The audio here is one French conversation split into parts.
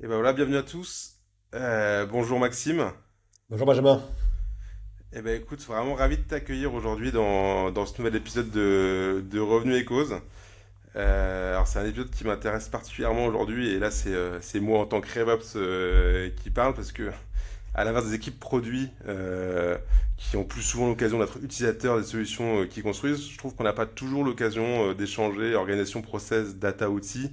Et ben voilà, bienvenue à tous. Bonjour Maxime. Bonjour Benjamin. Et ben écoute, vraiment ravi de t'accueillir aujourd'hui dans ce nouvel épisode de Revenus et Causes. Alors c'est un épisode qui m'intéresse particulièrement aujourd'hui et là c'est moi en tant que RevOps qui parle parce que à l'inverse des équipes produits qui ont plus souvent l'occasion d'être utilisateurs des solutions qu'ils construisent, je trouve qu'on n'a pas toujours l'occasion d'échanger organisation, process, data, outils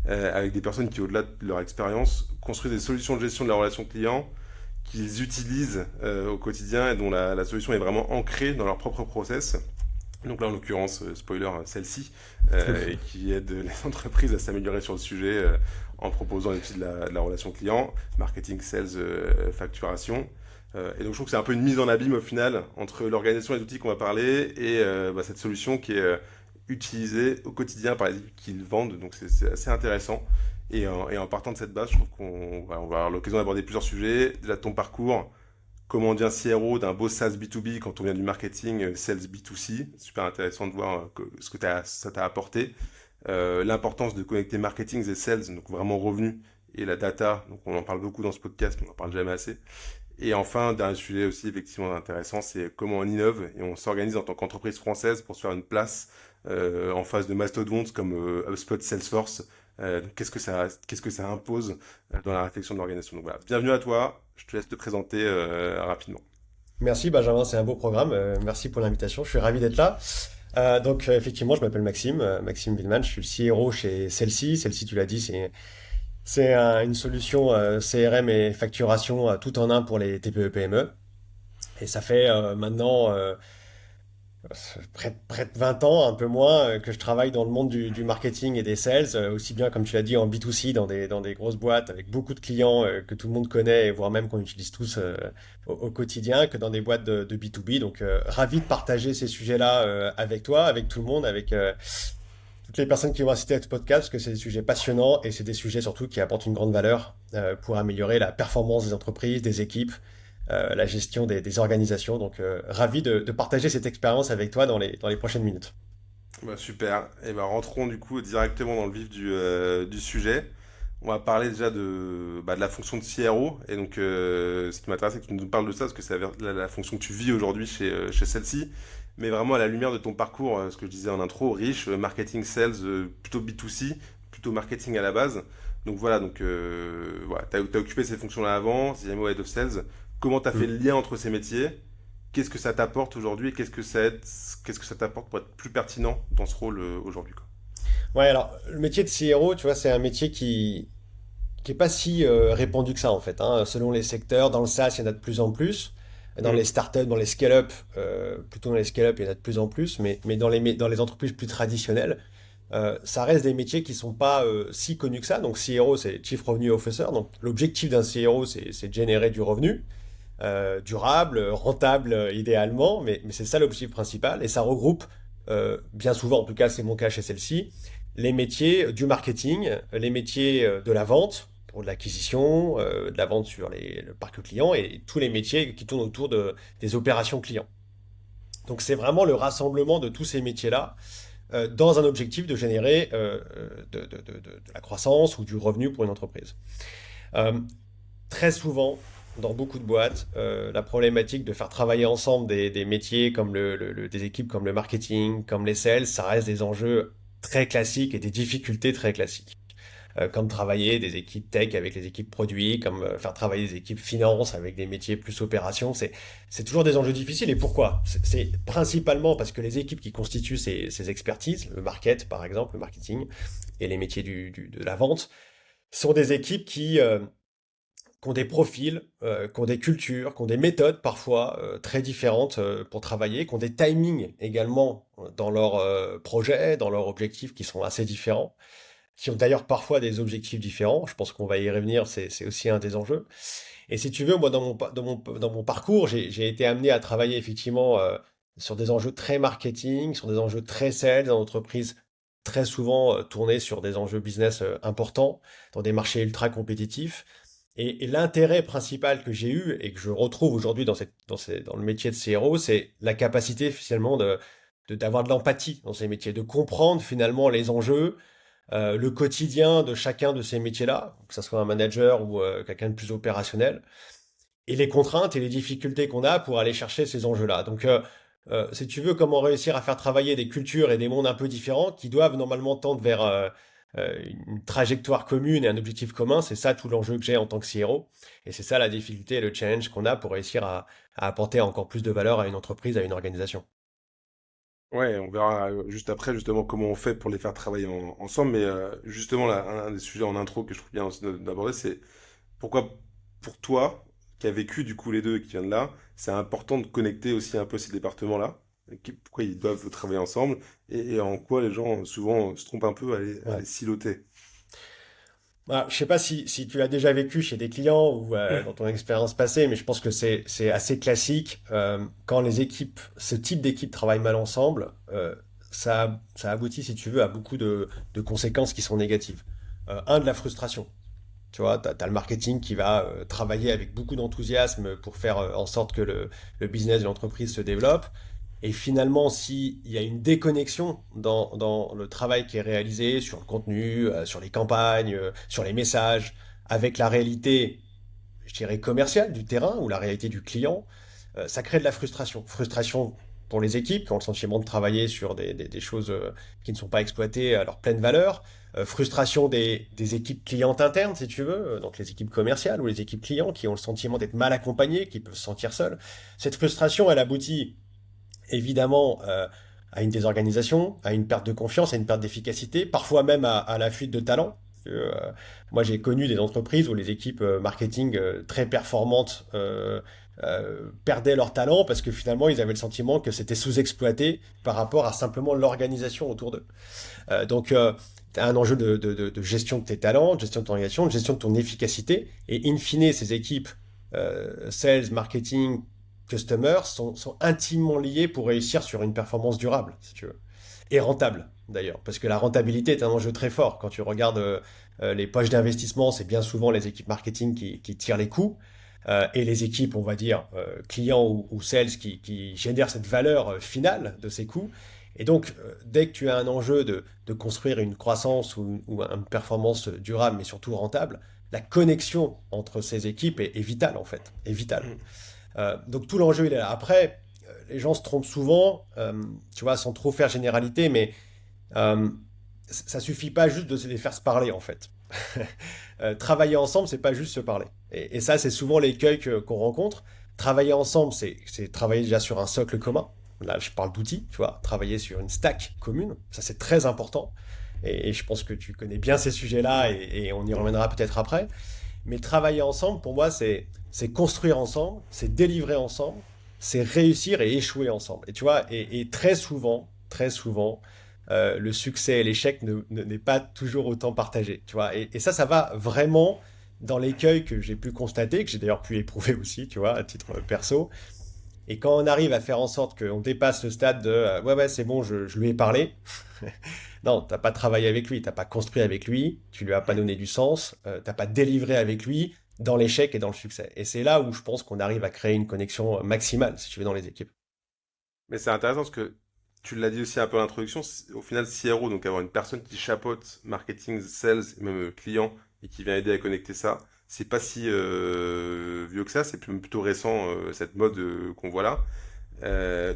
avec des personnes qui au-delà de leur expérience construisent des solutions de gestion de la relation client qu'ils utilisent au quotidien et dont la solution est vraiment ancrée dans leur propre process. Donc là, en l'occurrence, spoiler, celle-ci, et qui aide les entreprises à s'améliorer sur le sujet en proposant des outils de la relation client, marketing, sales, facturation. Et donc je trouve que c'est un peu une mise en abîme au final entre l'organisation et les outils qu'on va parler et cette solution qui est utilisée au quotidien par les équipes qu'ils vendent. Donc c'est assez intéressant. Et en partant de cette base, je trouve on va avoir l'occasion d'aborder plusieurs sujets. Déjà ton parcours, comment on devient CRO d'un beau SaaS B2B quand on vient du marketing sales B2C. Super intéressant de voir ce que ça t'a apporté. L'importance de connecter marketing et sales, donc vraiment revenus, et la data. Donc on en parle beaucoup dans ce podcast, mais on en parle jamais assez. Et enfin, dernier sujet aussi effectivement intéressant, c'est comment on innove et on s'organise en tant qu'entreprise française pour se faire une place en face de mastodontes comme HubSpot, Salesforce. Qu'est-ce que ça impose dans la réflexion de l'organisation. Donc voilà, bienvenue à toi. Je te laisse te présenter rapidement. Merci Benjamin, c'est un beau programme. Merci pour l'invitation, je suis ravi d'être là. Effectivement, je m'appelle Maxime, Maxime Villeman, je suis le CRO chez Celsi. Celsi, tu l'as dit, une solution CRM et facturation tout en un pour les TPE-PME. Et ça fait maintenant près de 20 ans, un peu moins, que je travaille dans le monde du marketing et des sales, aussi bien, comme tu l'as dit, en B2C, dans des grosses boîtes avec beaucoup de clients que tout le monde connaît, voire même qu'on utilise tous au quotidien, que dans des boîtes de B2B. Donc, ravi de partager ces sujets-là avec toi, avec tout le monde, avec toutes les personnes qui vont assister à ce podcast, parce que c'est des sujets passionnants et c'est des sujets surtout qui apportent une grande valeur pour améliorer la performance des entreprises, des équipes, la gestion des organisations. Donc, ravi de partager cette expérience avec toi dans les prochaines minutes. Bah, super. Et ben rentrons du coup directement dans le vif du sujet. On va parler déjà de la fonction de CRO. Et donc, ce qui m'intéresse, c'est que tu nous parles de ça, parce que c'est la fonction que tu vis aujourd'hui chez celle-ci. Mais vraiment à la lumière de ton parcours, ce que je disais en intro, riche, marketing, sales, plutôt B2C, plutôt marketing à la base. Donc voilà, voilà, t'as occupé ces fonctions-là avant, CMO, Head of Sales. Comment t'as fait Mm. le lien entre ces métiers? Qu'est-ce que ça t'apporte aujourd'hui et qu'est-ce que ça t'apporte pour être plus pertinent dans ce rôle aujourd'hui, quoi. Ouais, alors le métier de CRO, tu vois, c'est un métier qui est pas si répandu que ça en fait, hein. Selon les secteurs, dans le SaaS, il y en a de plus en plus. Dans Hmm. les startups, dans les scale-up, plutôt dans les scale-up, il y en a de plus en plus. Mais dans les entreprises plus traditionnelles, ça reste des métiers qui sont pas si connus que ça. Donc CRO, c'est Chief Revenue Officer. Donc l'objectif d'un CRO, c'est de générer du revenu durable, rentable idéalement, mais c'est ça l'objectif principal. Et ça regroupe, bien souvent, en tout cas c'est mon cas chez celle-ci, les métiers du marketing, les métiers de la vente, pour de l'acquisition, de la vente sur le parc client et tous les métiers qui tournent autour des opérations clients. Donc c'est vraiment le rassemblement de tous ces métiers-là dans un objectif de générer de la croissance ou du revenu pour une entreprise. Euh, Très souvent, dans beaucoup de boîtes, la problématique de faire travailler ensemble des métiers comme des équipes comme le marketing, comme les sales, ça reste des enjeux très classiques et des difficultés très classiques. Comme travailler des équipes tech avec les équipes produits, comme faire travailler des équipes finance avec des métiers plus opération, c'est toujours des enjeux difficiles. Et pourquoi? C'est principalement parce que les équipes qui constituent ces expertises, le market par exemple, le marketing, et les métiers de la vente, sont des équipes qui ont des profils, qui ont des cultures, qui ont des méthodes parfois très différentes pour travailler, qui ont des timings également dans leurs projets, dans leurs objectifs qui sont assez différents, qui ont d'ailleurs parfois des objectifs différents. Je pense qu'on va y revenir, c'est aussi un des enjeux. Et si tu veux, moi, dans mon parcours, j'ai été amené à travailler effectivement sur des enjeux très marketing, sur des enjeux très sales, en entreprise très souvent tournés sur des enjeux business importants, dans des marchés ultra compétitifs. Et l'intérêt principal que j'ai eu et que je retrouve aujourd'hui dans le métier de CRO, c'est la capacité finalement d'avoir de l'empathie dans ces métiers, de comprendre finalement les enjeux, le quotidien de chacun de ces métiers-là, que ce soit un manager ou quelqu'un de plus opérationnel, et les contraintes et les difficultés qu'on a pour aller chercher ces enjeux-là. Donc, si tu veux, comment réussir à faire travailler des cultures et des mondes un peu différents qui doivent normalement tendre vers une trajectoire commune et un objectif commun, c'est ça tout l'enjeu que j'ai en tant que CRO. Et c'est ça la difficulté et le challenge qu'on a pour réussir à apporter encore plus de valeur à une entreprise, à une organisation. Ouais, on verra juste après justement comment on fait pour les faire travailler ensemble. Mais justement, là, un des sujets en intro que je trouve bien aussi d'aborder, c'est pourquoi pour toi, qui a vécu du coup les deux et qui vient de là, c'est important de connecter aussi un peu ces départements-là. Pourquoi ils doivent travailler ensemble et en quoi les gens souvent se trompent un peu à les Ouais. siloter. Voilà, je sais pas si tu l'as déjà vécu chez des clients ou dans ton expérience passée, mais je pense que c'est assez classique. Quand les équipes, ce type d'équipe travaillent mal ensemble, ça aboutit, si tu veux, à beaucoup de conséquences qui sont négatives. De la frustration. Tu vois, tu as le marketing qui va travailler avec beaucoup d'enthousiasme pour faire en sorte que le business de l'entreprise se développe. Et finalement, s'il y a une déconnexion dans le travail qui est réalisé sur le contenu, sur les campagnes, sur les messages, avec la réalité, je dirais, commerciale du terrain ou la réalité du client, ça crée de la frustration. Frustration pour les équipes qui ont le sentiment de travailler sur des choses qui ne sont pas exploitées à leur pleine valeur. Frustration des équipes clientes internes, si tu veux, donc les équipes commerciales ou les équipes clients qui ont le sentiment d'être mal accompagnées, qui peuvent se sentir seuls. Cette frustration, elle aboutit évidemment à une désorganisation, à une perte de confiance, à une perte d'efficacité, parfois même à la fuite de talent. Moi, j'ai connu des entreprises où les équipes marketing très performantes perdaient leur talent parce que finalement, ils avaient le sentiment que c'était sous-exploité par rapport à simplement l'organisation autour d'eux. Donc, tu as un enjeu de gestion de tes talents, de gestion de ton organisation, de gestion de ton efficacité. Et in fine, ces équipes, sales, marketing, customers, sont intimement liées pour réussir sur une performance durable, si tu veux. Et rentable, d'ailleurs. Parce que la rentabilité est un enjeu très fort. Quand tu regardes les poches d'investissement, c'est bien souvent les équipes marketing qui tirent les coûts. Et les équipes, on va dire, clients ou sales qui génèrent cette valeur finale de ces coûts. Et donc, dès que tu as un enjeu de construire une croissance ou une performance durable, mais surtout rentable, la connexion entre ces équipes est vitale, en fait, est vitale. Mm. Donc tout l'enjeu, il est là. Après, les gens se trompent souvent, tu vois, sans trop faire généralité, mais euh, ça suffit pas juste de les faire se parler, en fait. Travailler ensemble, c'est pas juste se parler. Et ça, c'est souvent l'écueil qu'on rencontre. Travailler ensemble, c'est travailler déjà sur un socle commun. Là, je parle d'outils, tu vois, travailler sur une stack commune, ça c'est très important. Et je pense que tu connais bien ces sujets-là et on y reviendra peut-être après. Mais travailler ensemble, pour moi, c'est construire ensemble, c'est délivrer ensemble, c'est réussir et échouer ensemble. Et tu vois, et très souvent, le succès et l'échec n'est pas toujours autant partagé. Tu vois, et ça va vraiment dans l'écueil que j'ai pu constater, que j'ai d'ailleurs pu éprouver aussi, tu vois, à titre perso. Et quand on arrive à faire en sorte qu'on dépasse le stade de ouais, ouais, c'est bon, je lui ai parlé. Non, t'as pas travaillé avec lui, t'as pas construit avec lui, tu lui as pas donné du sens, t'as pas délivré avec lui dans l'échec et dans le succès. Et c'est là où je pense qu'on arrive à créer une connexion maximale, si tu veux, dans les équipes. Mais c'est intéressant parce que tu l'as dit aussi un peu à l'introduction, au final CRO, donc avoir une personne qui chapeaute marketing, sales, et même client, et qui vient aider à connecter ça, c'est pas si vieux que ça, c'est plutôt récent cette mode qu'on voit là.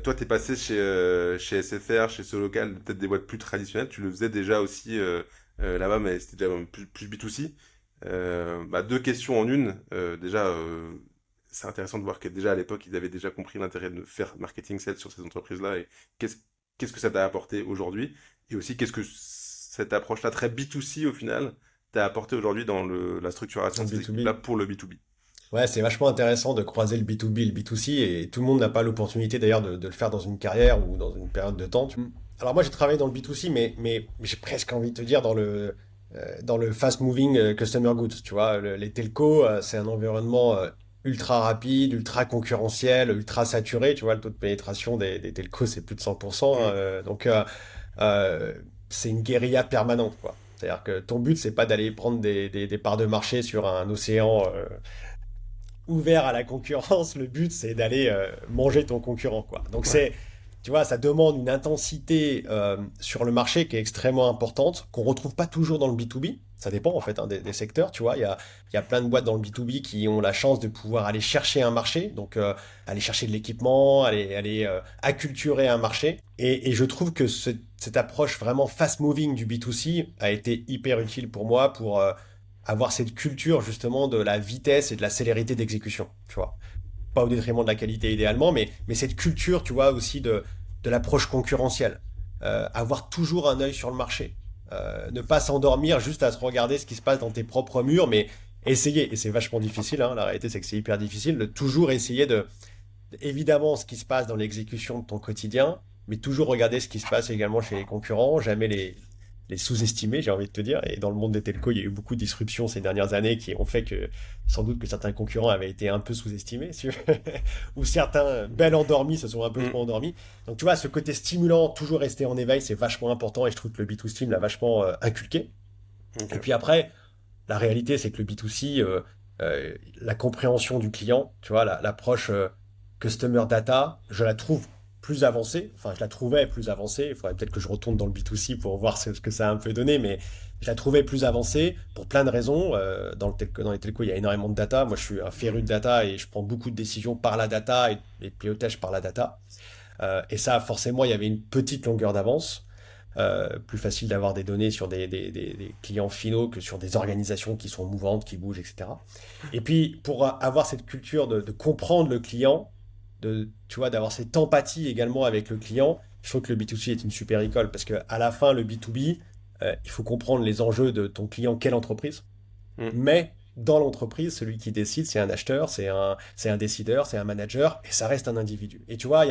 Toi, t'es passé chez SFR, chez Solocal, peut-être des boîtes plus traditionnelles, tu le faisais déjà aussi là-bas, mais c'était déjà plus B2C. Bah, deux questions en une. Déjà, c'est intéressant de voir que déjà à l'époque, ils avaient déjà compris l'intérêt de faire marketing sales sur ces entreprises-là et qu'est-ce qu'est-ce que ça t'a apporté aujourd'hui et aussi qu'est-ce que cette approche-là très B2C au final t'a apporté aujourd'hui dans la structuration En de ces B2B. équipes-là pour le B2B. Ouais, c'est vachement intéressant de croiser le B2B et le B2C, et tout le monde n'a pas l'opportunité d'ailleurs de le faire dans une carrière ou dans une période de temps. Alors moi j'ai travaillé dans le B2C, mais j'ai presque envie de te dire dans le fast-moving customer goods, tu vois. Les telcos, c'est un environnement ultra rapide, ultra concurrentiel, ultra saturé, tu vois. Le taux de pénétration des telcos, c'est plus de 100%. Mm. Euh, c'est une guérilla permanente, quoi. C'est-à-dire que ton but, c'est pas d'aller prendre des parts de marché sur un océan ouvert à la concurrence. Le but, c'est d'aller manger ton concurrent, quoi. Donc Ouais. tu vois, ça demande une intensité sur le marché qui est extrêmement importante, qu'on retrouve pas toujours dans le B2B. Ça dépend en fait hein, des secteurs, tu vois. Il y a plein de boîtes dans le B2B qui ont la chance de pouvoir aller chercher un marché, donc aller chercher de l'équipement, aller acculturer un marché. Et je trouve que cette approche vraiment fast-moving du B2C a été hyper utile pour moi pour avoir cette culture justement de la vitesse et de la célérité d'exécution, tu vois pas au détriment de la qualité idéalement, mais cette culture, tu vois, aussi de l'approche concurrentielle. Avoir toujours un œil sur le marché. Ne pas s'endormir juste à se regarder ce qui se passe dans tes propres murs, mais essayer, et c'est vachement difficile, hein, la réalité c'est que c'est hyper difficile, de toujours essayer évidemment ce qui se passe dans l'exécution de ton quotidien, mais toujours regarder ce qui se passe également chez les concurrents, jamais les sous-estimer, j'ai envie de te dire. Et dans le monde des telcos, il y a eu beaucoup de disruptions ces dernières années qui ont fait que sans doute que certains concurrents avaient été un peu sous-estimés, ou certains bel endormis se sont un peu Mm. trop endormis. Donc tu vois, ce côté stimulant, toujours rester en éveil, c'est vachement important et je trouve que le B2C l'a vachement inculqué. Et Ok. puis après, la réalité, c'est que le B2C, la compréhension du client, tu vois, l'approche customer data, je la trouve plus avancée. Enfin, je la trouvais plus avancée. Il faudrait peut-être que je retourne dans le B2C pour voir ce que ça a un peu donné, mais je la trouvais plus avancée pour plein de raisons. Dans les telcos, il y a énormément de data. Moi, je suis un féru de data et je prends beaucoup de décisions par la data et pilotage par la data. Et ça, forcément, il y avait une petite longueur d'avance. Plus facile d'avoir des données sur des clients finaux que sur des organisations qui sont mouvantes, qui bougent, etc. Et puis, pour avoir cette culture de comprendre le client, tu vois, d'avoir cette empathie également avec le client, je trouve que le B2C est une super école parce qu'à la fin, le B2B, il faut comprendre les enjeux de ton client, quelle entreprise. Mm. Mais dans l'entreprise, celui qui décide, c'est un acheteur, c'est un décideur, c'est un manager, et ça reste un individu. Et tu vois, il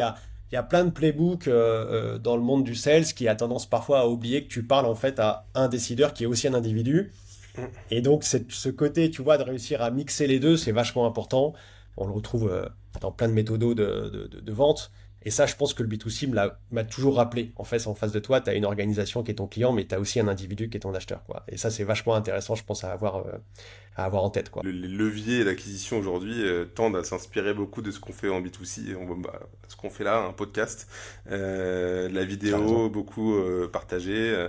y a plein de playbooks dans le monde du sales qui a tendance parfois à oublier que tu parles en fait à un décideur qui est aussi un individu. Mm. Et donc, ce côté, tu vois, de réussir à mixer les deux, c'est vachement important. On le retrouve dans plein de méthodos de vente. Et ça, je pense que le B2C m'a toujours rappelé. En fait, en face de toi, tu as une organisation qui est ton client, mais tu as aussi un individu qui est ton acheteur, quoi. Et ça, c'est vachement intéressant, je pense, à avoir en tête, quoi. Les leviers d'acquisition aujourd'hui tendent à s'inspirer beaucoup de ce qu'on fait en B2C, ce qu'on fait là, un podcast, la T'as raison. vidéo, beaucoup partagée,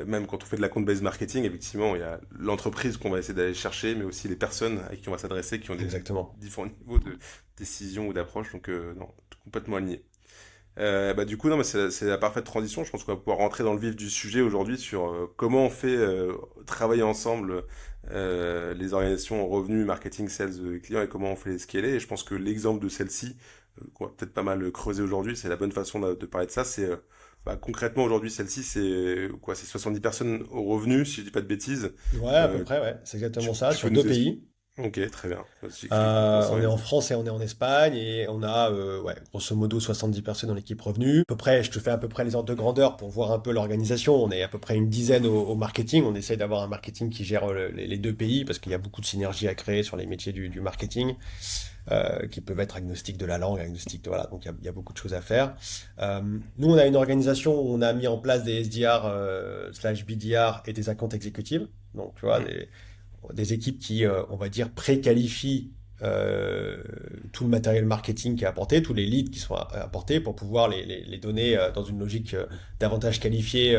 même quand on fait de la compte-based marketing, effectivement, il y a l'entreprise qu'on va essayer d'aller chercher, mais aussi les personnes à qui on va s'adresser, qui ont des Exactement. différents niveaux de décision ou d'approche, donc non, complètement aligné. Du coup, non, mais c'est la parfaite transition. Je pense qu'on va pouvoir rentrer dans le vif du sujet aujourd'hui sur comment on fait travailler ensemble les organisations en revenus, marketing, sales, clients et comment on fait les scaler. Et je pense que l'exemple de celle-ci, qu'on va peut-être pas mal creuser aujourd'hui, c'est la bonne façon de parler de ça. C'est concrètement aujourd'hui, celle-ci, c'est quoi? C'est 70 personnes au revenu, si je dis pas de bêtises. Ouais, à peu Euh, près, ouais. C'est exactement ça, tu peux sur deux nous expliquer? pays. Ok, très bien. J'écris commencer On est rien. en France et on est en Espagne et on a ouais, grosso modo 70 personnes dans l'équipe revenu. À peu près, je te fais à peu près les ordres de grandeur pour voir un peu l'organisation. On est à peu près une dizaine au marketing. On essaye d'avoir un marketing qui gère les deux pays parce qu'il y a beaucoup de synergies à créer sur les métiers du marketing qui peuvent être agnostiques de la langue, agnostiques de, voilà, donc il y a beaucoup de choses à faire. Euh, Nous, on a une organisation où on a mis en place des SDR slash BDR et des accounts exécutives. Donc, tu vois, Mm. des équipes qui, on va dire, préqualifient tout le matériel marketing qui est apporté, tous les leads qui sont apportés pour pouvoir les donner dans une logique davantage qualifiée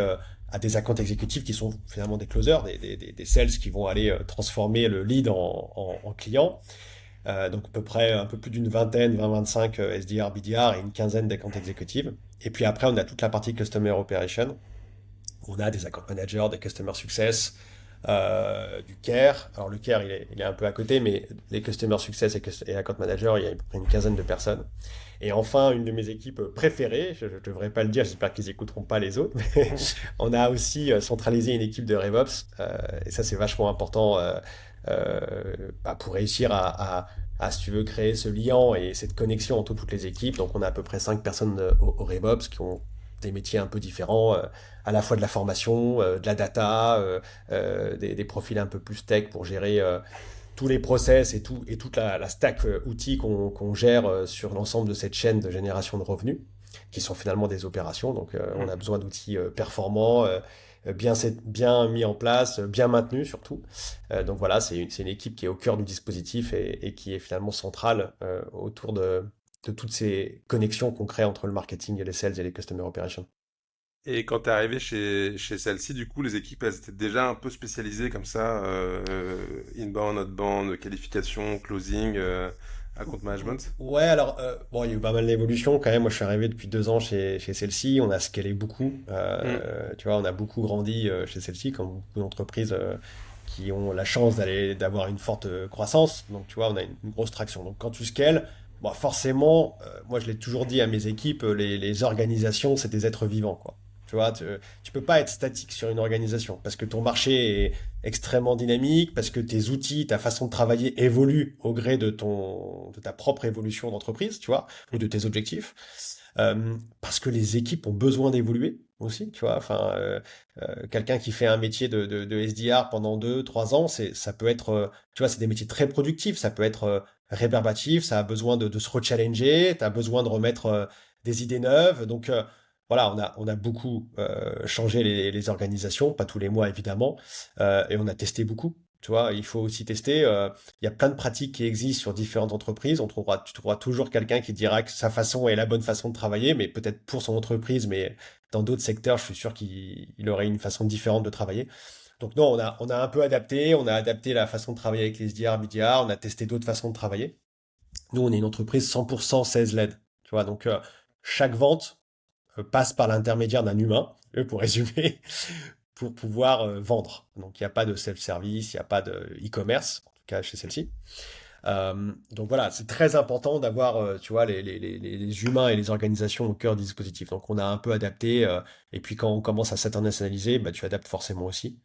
à des accounts exécutifs qui sont finalement des closers, des sales qui vont aller transformer le lead en client. Donc à peu près un peu plus d'une vingtaine, 20-25 SDR, BDR et une quinzaine d'accounts exécutives. Et puis après, on a toute la partie Customer Operation. On a des account managers, des Customer Success, du care. Alors le care, il est un peu à côté, mais les Customer Success et Account Manager, il y a à peu près une quinzaine de personnes. Et enfin, une de mes équipes préférées, je ne devrais pas le dire, j'espère qu'ils n'écouteront pas les autres, mais on a aussi centralisé une équipe de RevOps. Et ça, c'est vachement important pour réussir si tu veux, créer ce lien et cette connexion entre toutes les équipes. Donc, on a à peu près 5 personnes au RevOps qui ont des métiers un peu différents, à la fois de la formation, de la data, des profils un peu plus tech pour gérer tous les process et toute la stack outils qu'on gère sur l'ensemble de cette chaîne de génération de revenus, qui sont finalement des opérations. Donc, on Mm. a besoin d'outils performants, bien mis en place, bien maintenus surtout. Donc voilà, c'est une équipe qui est au cœur du dispositif et qui est finalement centrale autour de toutes ces connexions qu'on crée entre le marketing et les sales et les customer operations. Et quand t'es arrivé chez celle-ci, du coup, les équipes, elles étaient déjà un peu spécialisées comme ça, inbound, outbound, qualification, closing, account management. Ouais, alors, bon, il y a eu pas mal d'évolutions quand même. Moi, je suis arrivé depuis 2 ans chez celle-ci. On a scalé beaucoup. Hmm. Tu vois, on a beaucoup grandi chez celle-ci, comme beaucoup d'entreprises qui ont la chance d'avoir une forte croissance. Donc, tu vois, on a une grosse traction. Donc, quand tu scales, bon, forcément, moi, je l'ai toujours dit à mes équipes, les organisations, c'est des êtres vivants, quoi. Tu vois, tu peux pas être statique sur une organisation parce que ton marché est extrêmement dynamique, parce que tes outils, ta façon de travailler évolue au gré de ta propre évolution d'entreprise, tu vois, ou de tes objectifs. Parce que les équipes ont besoin d'évoluer aussi, tu vois. Enfin, quelqu'un qui fait un métier de SDR pendant 2, 3 ans, ça peut être, tu vois, c'est des métiers très productifs, ça peut être rébarbatif, ça a besoin de se rechallenger, tu as besoin de remettre des idées neuves. Donc, voilà, on a beaucoup changé les organisations, pas tous les mois évidemment, et on a testé beaucoup. Tu vois, il faut aussi tester. Il y a plein de pratiques qui existent sur différentes entreprises. Tu trouveras toujours quelqu'un qui dira que sa façon est la bonne façon de travailler, mais peut-être pour son entreprise, mais dans d'autres secteurs, je suis sûr qu'il aurait une façon différente de travailler. Donc non, on a un peu adapté. On a adapté la façon de travailler avec les SDR, BDR. On a testé d'autres façons de travailler. Nous, on est une entreprise 100% sales-led. Tu vois, donc chaque vente passe par l'intermédiaire d'un humain, pour résumer, pour pouvoir vendre. Donc il n'y a pas de self-service, il n'y a pas de e-commerce, en tout cas chez celle-ci. Donc voilà, c'est très important d'avoir, tu vois, les humains et les organisations au cœur du dispositif. Donc on a un peu adapté, et puis quand on commence à s'internationaliser, bah, tu adaptes forcément aussi.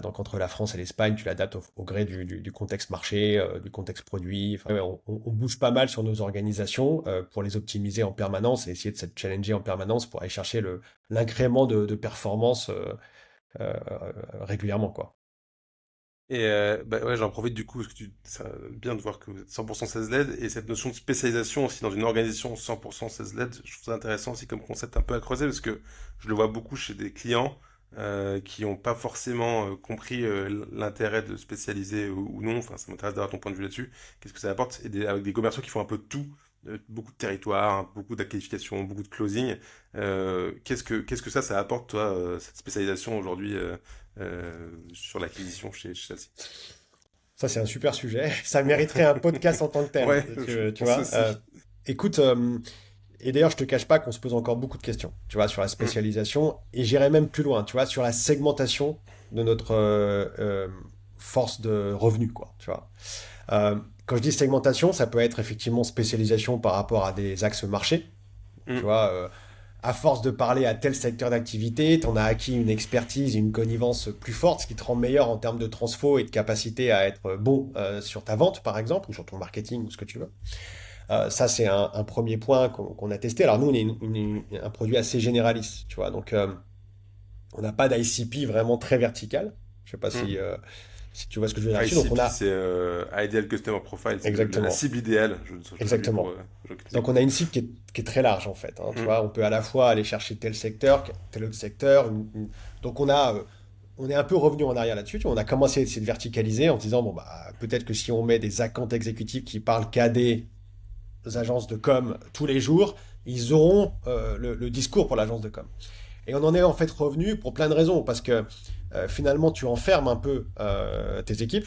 Donc entre la France et l'Espagne, tu l'adaptes au gré du contexte marché, du contexte produit. Enfin, ouais, on bouge pas mal sur nos organisations pour les optimiser en permanence et essayer de se challenger en permanence pour aller chercher l'incrément de performance euh, régulièrement, quoi. Et bah ouais, j'en profite du coup, parce que c'est bien de voir que vous êtes 100% sales-led, et cette notion de spécialisation aussi dans une organisation 100% sales-led, je trouve ça intéressant aussi comme concept un peu à creuser, parce que je le vois beaucoup chez des clients qui n'ont pas forcément compris l'intérêt de spécialiser ou non, enfin ça m'intéresse d'avoir ton point de vue là-dessus, qu'est-ce que ça apporte, et avec des commerciaux qui font un peu de tout, beaucoup de territoire, hein, beaucoup de qualification, beaucoup de closing, qu'est-ce que ça apporte toi, cette spécialisation aujourd'hui sur l'acquisition chez Chelsea. Ça, c'est un super sujet. Ça mériterait un podcast en tant que tel, Ouais, je tu pense vois. aussi. Écoute, et d'ailleurs, je te cache pas qu'on se pose encore beaucoup de questions, tu vois, sur la Mm. spécialisation, et j'irai même plus loin, tu vois, sur la segmentation de notre force de revenu, quoi, tu vois. Quand je dis segmentation, ça peut être effectivement spécialisation par rapport à des axes marchés, tu Mm. vois. À force de parler à tel secteur d'activité, tu en as acquis une expertise, une connivence plus forte, ce qui te rend meilleur en termes de transfo et de capacité à être bon sur ta vente, par exemple, ou sur ton marketing, ou ce que tu veux. Ça, c'est un premier point qu'on a testé. Alors nous, on est un produit assez généraliste, tu vois. Donc, on n'a pas d'ICP vraiment très vertical. Je sais pas Mm. si tu vois ce que je veux dire là-dessus. Donc, on ICP, a c'est Ideal Customer Profile, c'est la exactement, cible idéale. Je traduis pour exactement. les gens qui nous Donc, on a écoutent. une cible qui est très large, en fait, hein, tu Mm. vois. On peut à la fois aller chercher tel secteur, tel autre secteur. Donc, on est un peu revenu en arrière là-dessus. Tu vois. On a commencé à essayer de verticaliser en se disant, bon, bah, peut-être que si on met des account exécutifs qui parlent qu'à des agences de com tous les jours, ils auront le discours pour l'agence de com. Et on en est en fait revenu pour plein de raisons, parce que finalement tu enfermes un peu tes équipes.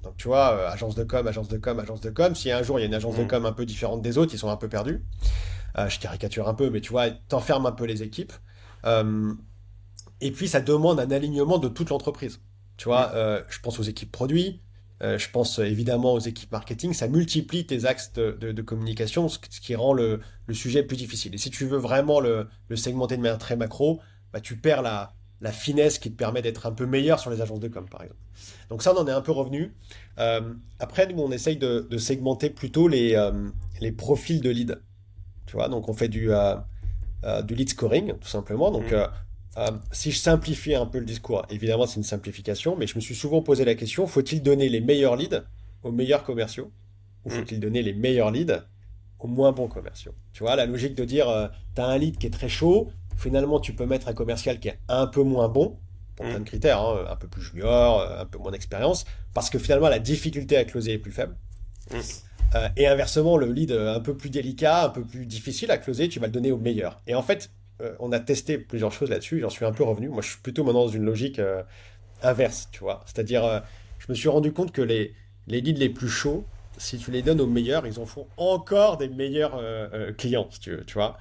Donc tu vois, agence de com, agence de com, agence de com. Si un jour il y a une agence de Mm. com un peu différente des autres, ils sont un peu perdus. Je caricature un peu, mais tu vois, t'enfermes un peu les équipes. Euh, et puis, ça demande un alignement de toute l'entreprise. Tu vois, Mm. je pense aux équipes produits, je pense évidemment aux équipes marketing. Ça multiplie tes axes de communication, ce qui rend le sujet plus difficile. Et si tu veux vraiment le segmenter de manière très macro, bah, tu perds la finesse qui te permet d'être un peu meilleur sur les agences de com, par exemple. Donc ça, on en est un peu revenu. Après, nous, on essaye de segmenter plutôt les profils de lead. Tu vois, donc on fait du lead scoring, tout simplement. Donc, Mm. si je simplifie un peu le discours, évidemment, c'est une simplification, mais je me suis souvent posé la question, faut-il donner les meilleurs leads aux meilleurs commerciaux ou Mm. faut-il donner les meilleurs leads aux moins bons commerciaux? Tu vois, la logique de dire, tu as un lead qui est très chaud, finalement, tu peux mettre un commercial qui est un peu moins bon, pour plein Mm. de critères, hein, un peu plus junior, un peu moins d'expérience, parce que finalement, la difficulté à closer est plus faible. Mm. Et inversement, le lead un peu plus délicat, un peu plus difficile à closer, tu vas le donner au meilleur. Et en fait, on a testé plusieurs choses là-dessus, j'en suis un peu revenu. Moi, je suis plutôt maintenant dans une logique inverse, tu vois. C'est-à-dire, je me suis rendu compte que les leads les plus chauds, si tu les donnes aux meilleurs, ils en font encore des meilleurs clients, si tu veux, tu vois.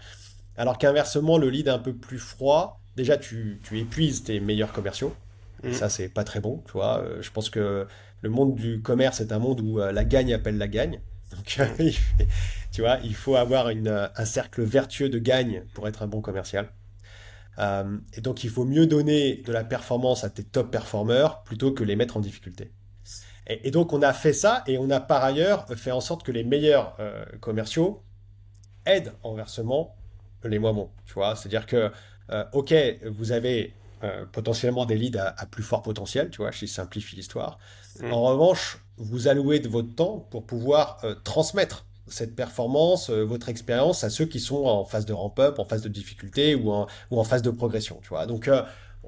Alors qu'inversement, le lead un peu plus froid, déjà, tu épuises tes meilleurs commerciaux. Et Mm. ça, c'est pas très bon, tu vois. Je pense que le monde du commerce est un monde où la gagne appelle la gagne. Donc, Mm. tu vois, il faut avoir un cercle vertueux de gagne pour être un bon commercial. Et donc, il faut mieux donner de la performance à tes top performeurs plutôt que les mettre en difficulté. Et donc, on a fait ça et on a par ailleurs fait en sorte que les meilleurs commerciaux aident inversement les moins bons. Tu vois, c'est-à-dire que, OK, vous avez potentiellement des leads à plus fort potentiel, tu vois, je simplifie l'histoire. Mm. En revanche, vous allouez de votre temps pour pouvoir transmettre cette performance, votre expérience à ceux qui sont en phase de ramp-up, en phase de difficulté ou en phase de progression, tu vois. Donc,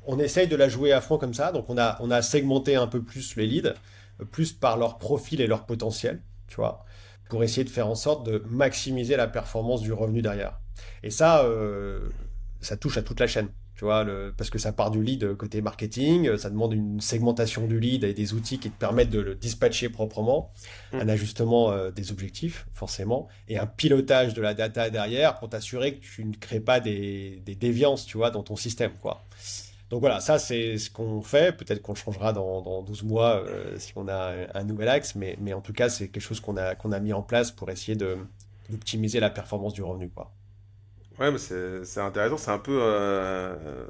on essaye de la jouer à fond comme ça. Donc, on a segmenté un peu plus les leads, plus par leur profil et leur potentiel, tu vois, pour essayer de faire en sorte de maximiser la performance du revenu derrière. Et ça touche à toute la chaîne. Tu vois, parce que ça part du lead côté marketing, ça demande une segmentation du lead et des outils qui te permettent de le dispatcher proprement, Mm. un ajustement des objectifs, forcément, et un pilotage de la data derrière pour t'assurer que tu ne crées pas des déviances, tu vois, dans ton système, quoi. Donc voilà, ça c'est ce qu'on fait. Peut-être qu'on le changera dans 12 mois si on a un nouvel axe, mais en tout cas, c'est quelque chose qu'on a mis en place pour essayer d'optimiser la performance du revenu, quoi. Ouais, mais c'est intéressant, c'est un peu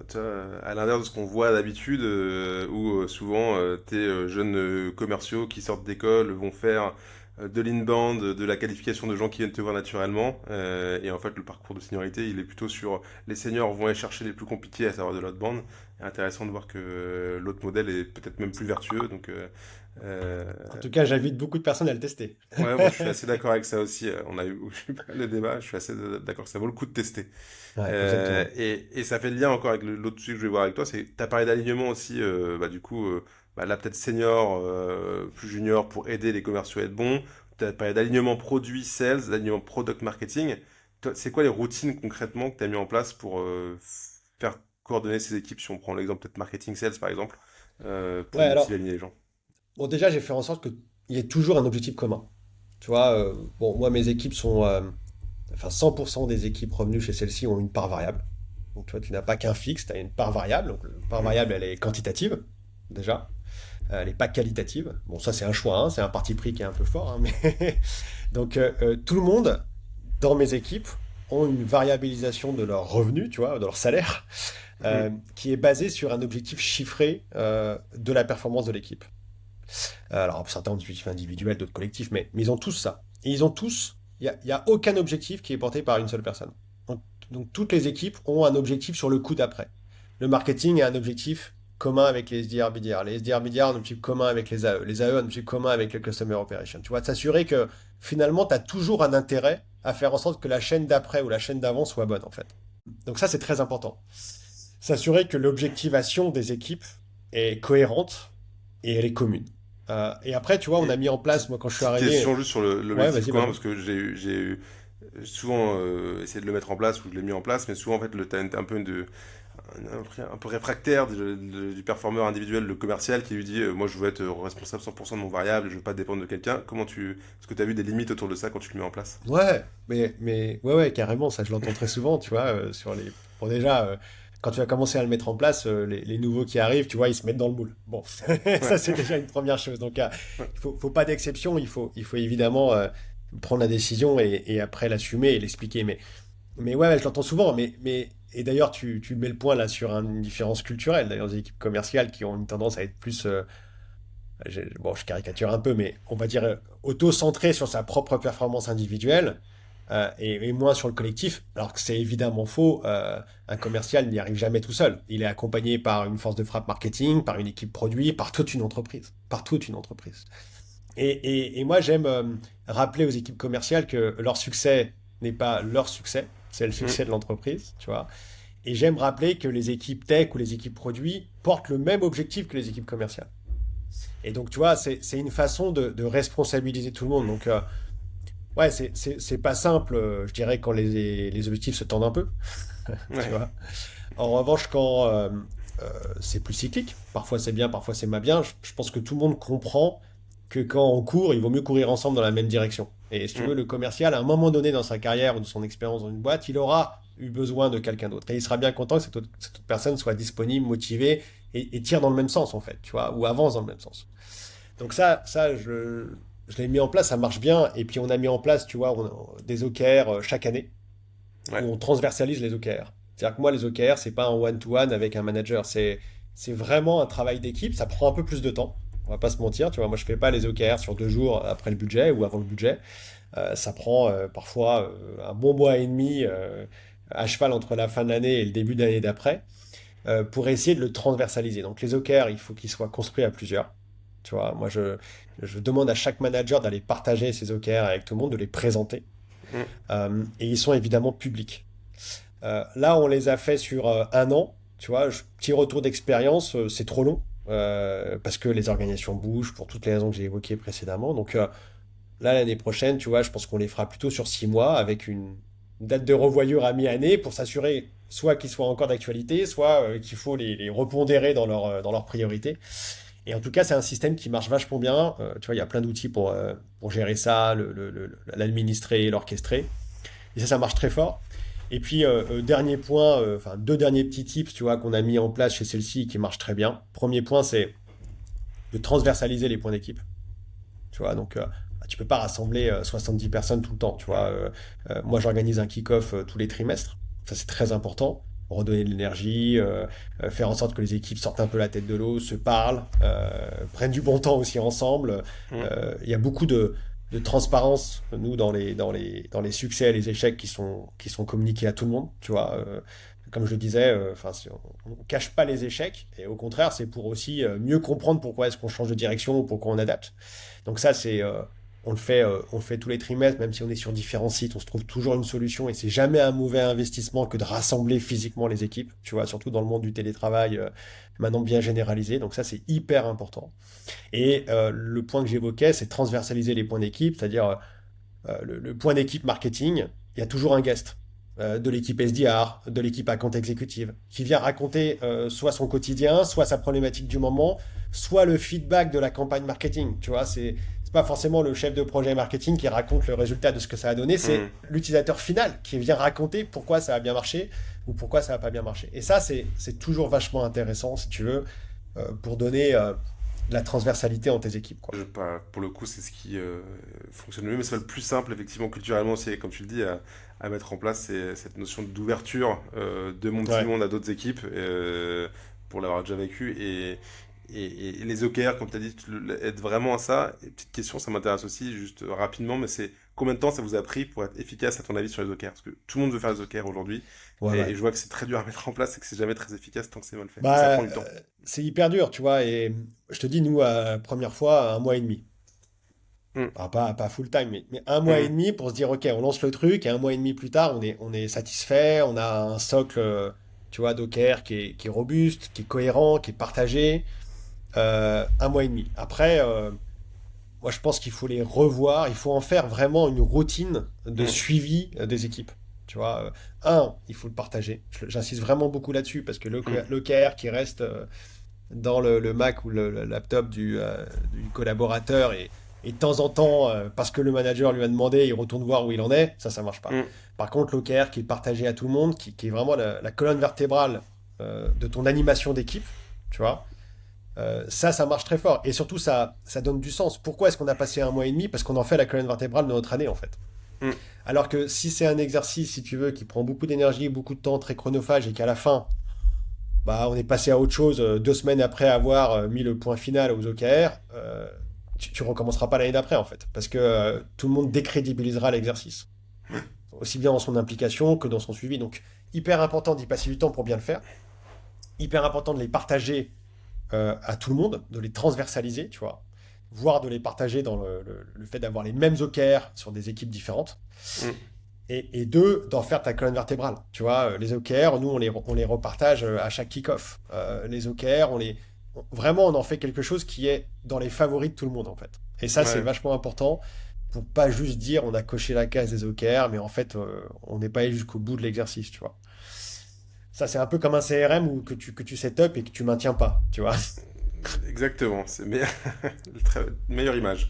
tu vois, à l'inverse de ce qu'on voit d'habitude, où souvent tes jeunes commerciaux qui sortent d'école vont faire de l'inbound, de la qualification de gens qui viennent te voir naturellement, et en fait le parcours de seniorité il est plutôt sur les seniors vont aller chercher les plus compliqués, à savoir de l'outbound. C'est intéressant de voir que l'autre modèle est peut-être même plus vertueux, donc euh, En tout cas, j'invite beaucoup de personnes à le tester. ouais, moi je suis assez d'accord avec ça aussi. On a eu le débat, je suis assez d'accord que ça vaut le coup de tester. Ouais, exactement. Et ça fait le lien encore avec l'autre sujet que je vais voir avec toi, c'est tu as parlé d'alignement aussi, bah, du coup, bah, là peut-être senior, plus junior pour aider les commerciaux à être bons. Tu as parlé d'alignement produit, sales, d'alignement product marketing. Toi, c'est quoi les routines concrètement que tu as mis en place pour faire coordonner ces équipes, si on prend l'exemple peut-être marketing, sales par exemple, pour Ouais, motiver, alors, aligner les gens? bon, déjà, j'ai fait en sorte qu'il y ait toujours un objectif commun. Tu vois, bon, moi, mes équipes sont, enfin, 100% des équipes revenues chez celles-ci ont une part variable. Donc, tu vois, tu n'as pas qu'un fixe, tu as une part variable. Donc, la part Mm. variable, elle est quantitative, déjà. Elle n'est pas qualitative. Bon, ça, c'est un choix, hein, c'est un parti pris qui est un peu fort, hein, mais donc, tout le monde dans mes équipes ont une variabilisation de leur revenu, tu vois, de leur salaire, Mm. qui est basée sur un objectif chiffré de la performance de l'équipe. Alors, certains ont des objectifs individuels, d'autres collectifs, mais ils ont tous ça. Et ils ont tous, il y a aucun objectif qui est porté par une seule personne. Donc, toutes les équipes ont un objectif sur le coup d'après. Le marketing a un objectif commun avec les SDR BDR. Les SDR BDR ont un objectif commun avec les AE. Les AE ont un objectif commun avec les Customer Operations. Tu vois, s'assurer que finalement, tu as toujours un intérêt à faire en sorte que la chaîne d'après ou la chaîne d'avant soit bonne, en fait. Donc ça, c'est très important. S'assurer que l'objectivation des équipes est cohérente et elle est commune. Et après, tu vois, on a Et mis en place, petite, moi, quand je suis petite arrivé. question juste sur Ouais, l'objectif vas-y, commun, vas-y. parce que j'ai souvent essayé de le mettre en place ou je l'ai mis en place, mais souvent en fait t'as un peu un peu réfractaire du performeur individuel, le commercial qui lui dit moi je veux être responsable 100% de mon variable, je veux pas dépendre de quelqu'un. Est-ce que tu as vu des limites autour de ça quand tu le mets en place? Ouais, ouais, ouais, carrément, ça, je l'entends très souvent, tu vois, Bon, déjà, quand tu vas commencer à le mettre en place, les nouveaux qui arrivent, tu vois, ils se mettent dans le moule. Bon, ça, Ouais. c'est déjà une première chose. Donc, il faut pas d'exception, il faut évidemment prendre la décision et après l'assumer et l'expliquer. Mais ouais, ouais, je l'entends souvent. Et d'ailleurs, tu mets le point là sur une différence culturelle. D'ailleurs, des équipes commerciales qui ont une tendance à être plus, bon, je caricature un peu, mais on va dire auto-centré sur sa propre performance individuelle et moins sur le collectif, alors que c'est évidemment faux. Un commercial n'y arrive jamais tout seul. Il est accompagné par une force de frappe marketing, par une équipe produit, par toute une entreprise. Par toute une entreprise. Et moi, j'aime rappeler aux équipes commerciales que leur succès n'est pas leur succès, c'est le Mm. succès de l'entreprise, tu vois. Et j'aime rappeler que les équipes tech ou les équipes produits portent le même objectif que les équipes commerciales. Et donc, tu vois, c'est une façon de responsabiliser tout le monde. Donc, Ouais, c'est pas simple, je dirais, quand les objectifs se tendent un peu, tu Ouais. vois. En revanche, quand c'est plus cyclique, parfois c'est bien, parfois c'est pas bien, je pense que tout le monde comprend que quand on court, il vaut mieux courir ensemble dans la même direction. Et si tu veux, Mm. le commercial, à un moment donné dans sa carrière ou de son expérience dans une boîte, il aura eu besoin de quelqu'un d'autre. Et il sera bien content que cette autre personne soit disponible, motivée et tire dans le même sens, en fait, tu vois, ou avance dans le même sens. Donc je l'ai mis en place, ça marche bien. Et puis on a mis en place, tu vois, des OKR chaque année Ouais. où on transversalise les OKR. C'est-à-dire que moi, les OKR, c'est pas un one-to-one avec un manager, c'est vraiment un travail d'équipe. Ça prend un peu plus de temps. On va pas se mentir, tu vois. Moi, je fais pas les OKR sur 2 jours après le budget ou avant le budget. Ça prend parfois un bon mois et demi à cheval entre la fin de l'année et le début de l'année d'après pour essayer de le transversaliser. Donc les OKR, il faut qu'ils soient construits à plusieurs. Tu vois, je demande à chaque manager d'aller partager ses OKR avec tout le monde, de les présenter. Mm. Et ils sont évidemment publics. Là, on les a fait sur un an. Tu vois, petit retour d'expérience, c'est trop long. Parce que les organisations bougent pour toutes les raisons que j'ai évoquées précédemment. Donc là, l'année prochaine, tu vois, je pense qu'on les fera plutôt sur 6 mois avec une date de revoyure à mi-année pour s'assurer soit qu'ils soient encore d'actualité, soit qu'il faut les repondérer dans leurs priorités. Et en tout cas, c'est un système qui marche vachement bien. Tu vois, il y a plein d'outils pour gérer ça, l'administrer, l'orchestrer. Et ça marche très fort. Et puis, dernier point, enfin, deux derniers petits tips, tu vois, qu'on a mis en place chez celle-ci qui marchent très bien. Premier point, c'est de transversaliser les points d'équipe. Tu vois, donc, tu peux pas rassembler 70 personnes tout le temps. Tu vois, moi, j'organise un kick-off tous les trimestres. Ça, c'est très important. Redonner de l'énergie, faire en sorte que les équipes sortent un peu la tête de l'eau, se parlent, prennent du bon temps aussi ensemble. Mm. Il y a beaucoup de transparence, nous, dans les succès et les échecs qui sont communiqués à tout le monde. Tu vois, comme je le disais, enfin, on ne cache pas les échecs. Et au contraire, c'est pour aussi mieux comprendre pourquoi est-ce qu'on change de direction ou pourquoi on adapte. Donc ça, on le fait tous les trimestres, même si on est sur différents sites, on se trouve toujours une solution et c'est jamais un mauvais investissement que de rassembler physiquement les équipes, tu vois, surtout dans le monde du télétravail maintenant bien généralisé. Donc ça, c'est hyper important. Et le point que j'évoquais, c'est transversaliser les points d'équipe, c'est-à-dire le point d'équipe marketing, il y a toujours un guest de l'équipe SDR, de l'équipe account exécutive, qui vient raconter soit son quotidien, soit sa problématique du moment, soit le feedback de la campagne marketing. Tu vois, c'est pas forcément le chef de projet marketing qui raconte le résultat de ce que ça a donné, c'est Mm. l'utilisateur final qui vient raconter pourquoi ça a bien marché ou pourquoi ça n'a pas bien marché. Et ça, c'est toujours vachement intéressant, si tu veux, pour donner de la transversalité en tes équipes, quoi. Pour le coup, c'est ce qui fonctionne le mieux, mais c'est pas le plus simple, effectivement, culturellement aussi, comme tu le dis, à mettre en place, c'est cette notion d'ouverture de mon petit Ouais. monde à d'autres équipes, pour l'avoir déjà vécu. Et les OKR, comme tu as dit, aident vraiment à ça. Et petite question, ça m'intéresse aussi, juste rapidement, mais c'est combien de temps ça vous a pris pour être efficace, à ton avis, sur les OKR? Parce que tout le monde veut faire les OKR aujourd'hui, Ouais, et ouais. je vois que c'est très dur à mettre en place et que c'est jamais très efficace tant que c'est mal fait. Et ça Bah, prend du temps. c'est hyper dur, tu vois. Et je te dis, nous, première fois, un mois et demi. Mm. Ah, pas full time, mais un mois et Mm. demi pour se dire, OK, on lance le truc, et un mois et demi plus tard, on est satisfait, on a un socle, tu vois, d'OKR qui est robuste, qui est cohérent, qui est partagé. Un mois et demi. Après, moi, je pense qu'il faut les revoir, il faut en faire vraiment une routine de Mm. suivi des équipes. Tu vois, il faut le partager. J'insiste vraiment beaucoup là-dessus parce que Mm. l'OKR qui reste dans le Mac ou le laptop du collaborateur et de temps en temps, parce que le manager lui a demandé, il retourne voir où il en est, ça marche pas. Mm. Par contre, l'OKR qui est partagé à tout le monde, qui est vraiment la colonne vertébrale de ton animation d'équipe, tu vois, ça marche très fort. Et surtout, ça donne du sens. Pourquoi est-ce qu'on a passé un mois et demi? Parce qu'on en fait la colonne vertébrale de notre année, en fait. Mm. Alors que si c'est un exercice, si tu veux, qui prend beaucoup d'énergie, beaucoup de temps, très chronophage, et qu'à la fin, bah, on est passé à autre chose 2 semaines après avoir mis le point final aux OKR, tu recommenceras pas l'année d'après, en fait. Parce que tout le monde décrédibilisera l'exercice. Aussi bien dans son implication que dans son suivi. Donc, hyper important d'y passer du temps pour bien le faire. Hyper important de les partager à tout le monde, de les transversaliser, tu vois, voire de les partager dans le fait d'avoir les mêmes OKR sur des équipes différentes. Mm. Et deux, d'en faire ta colonne vertébrale. Tu vois, les OKR, nous, on les repartage à chaque kick-off. Les OKR, vraiment, on en fait quelque chose qui est dans les favoris de tout le monde, en fait. Et ça, c'est Ouais. vachement important pour pas juste dire on a coché la case des OKR, mais en fait, on n'est pas allé jusqu'au bout de l'exercice, tu vois. Ça, c'est un peu comme un CRM que tu set up et que tu maintiens pas, tu vois. Exactement, c'est meilleure image.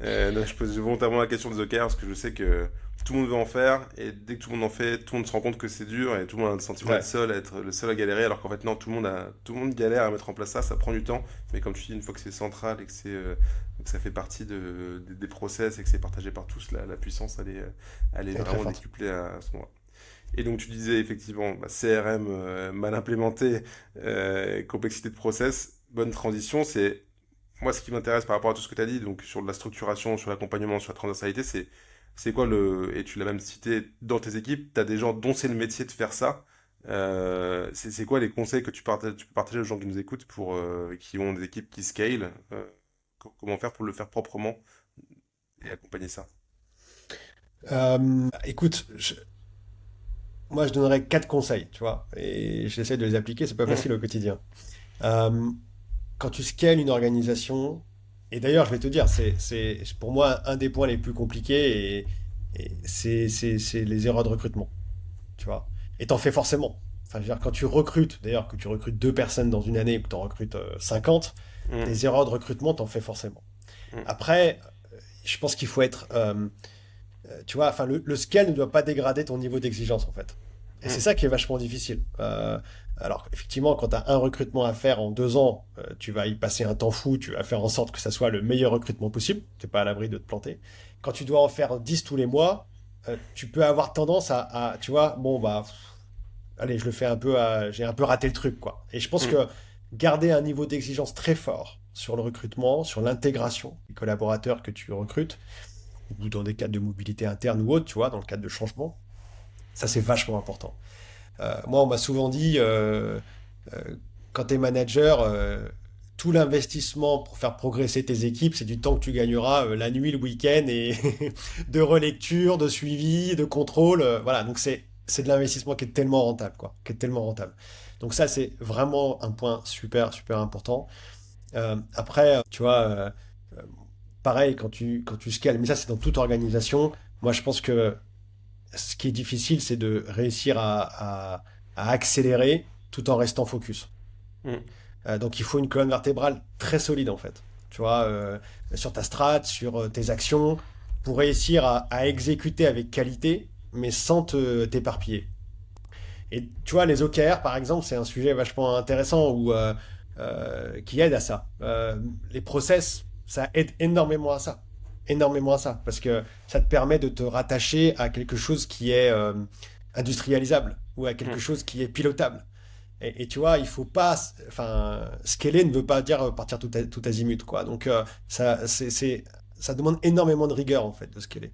Non, je pose volontairement la question des OKR parce que je sais que tout le monde veut en faire et dès que tout le monde en fait, tout le monde se rend compte que c'est dur et tout le monde a le sentiment d'être Ouais, seul, à être le seul à galérer alors qu'en fait non, tout le monde galère à mettre en place ça prend du temps. Mais comme tu dis, une fois que c'est central et que ça fait partie des process et que c'est partagé par tous, la puissance elle est elle est très vraiment forte. décuplée à ce moment-là. Et donc tu disais effectivement, bah, CRM mal implémenté, complexité de process, bonne transition, c'est moi ce qui m'intéresse par rapport à tout ce que tu as dit, donc sur la structuration, sur l'accompagnement, sur la transversalité, c'est quoi et tu l'as même cité dans tes équipes, tu as des gens dont c'est le métier de faire ça. C'est quoi les conseils que tu peux partager aux gens qui nous écoutent qui ont des équipes qui scale, comment faire pour le faire proprement et accompagner ça? Écoute, moi, je donnerais 4 conseils, tu vois, et j'essaie de les appliquer, c'est pas facile au quotidien. Euh, Quand tu scales une organisation, et d'ailleurs, je vais te dire, c'est pour moi un des points les plus compliqués, et c'est les erreurs de recrutement, tu vois. Et t'en fais forcément. Enfin, je veux dire, quand tu recrutes, d'ailleurs, que tu recrutes 2 personnes dans une année ou que tu en recrutes 50, Hum, des erreurs de recrutement, t'en fais forcément. hum, Après, je pense qu'il faut être, tu vois, enfin, le scale ne doit pas dégrader ton niveau d'exigence, en fait. Et c'est hum, ça qui est vachement difficile. Alors, effectivement, quand tu as un recrutement à faire en 2 ans, tu vas y passer un temps fou, tu vas faire en sorte que ça soit le meilleur recrutement possible. Tu n'es pas à l'abri de te planter. Quand tu dois en faire 10 tous les mois, tu peux avoir tendance tu vois, bon, bah, allez, je le fais un peu, j'ai un peu raté le truc, quoi. Et je pense hum. que garder un niveau d'exigence très fort sur le recrutement, sur l'intégration des collaborateurs que tu recrutes, ou dans des cadres de mobilité interne ou autre, tu vois, dans le cadre de changement, ça c'est vachement important. Moi, on m'a souvent dit, euh, quand tu es manager, tout l'investissement pour faire progresser tes équipes, c'est du temps que tu gagneras la nuit, le week-end, et de relecture, de suivi, de contrôle. Voilà, donc c'est de l'investissement qui est tellement rentable, quoi, qui est tellement rentable. Donc ça, c'est vraiment un point super, super important. Après, tu vois, euh, pareil, quand tu scales, mais ça, c'est dans toute organisation. Moi, je pense que ce qui est difficile, c'est de réussir à accélérer tout en restant focus. Hum. Donc il faut une colonne vertébrale très solide en fait. Tu vois, sur ta strat, sur tes actions, pour réussir à exécuter avec qualité, mais sans t'éparpiller. Et tu vois, les OKR par exemple, c'est un sujet vachement intéressant qui aide à ça. Les process, ça aide énormément à ça. Énormément à ça. Parce que ça te permet de te rattacher à quelque chose qui est industrialisable ou à quelque Hum. chose qui est pilotable. Et tu vois, il faut pas. Enfin, scaler ne veut pas dire partir tout azimut, quoi. Donc, ça demande énormément de rigueur, en fait, de scaler.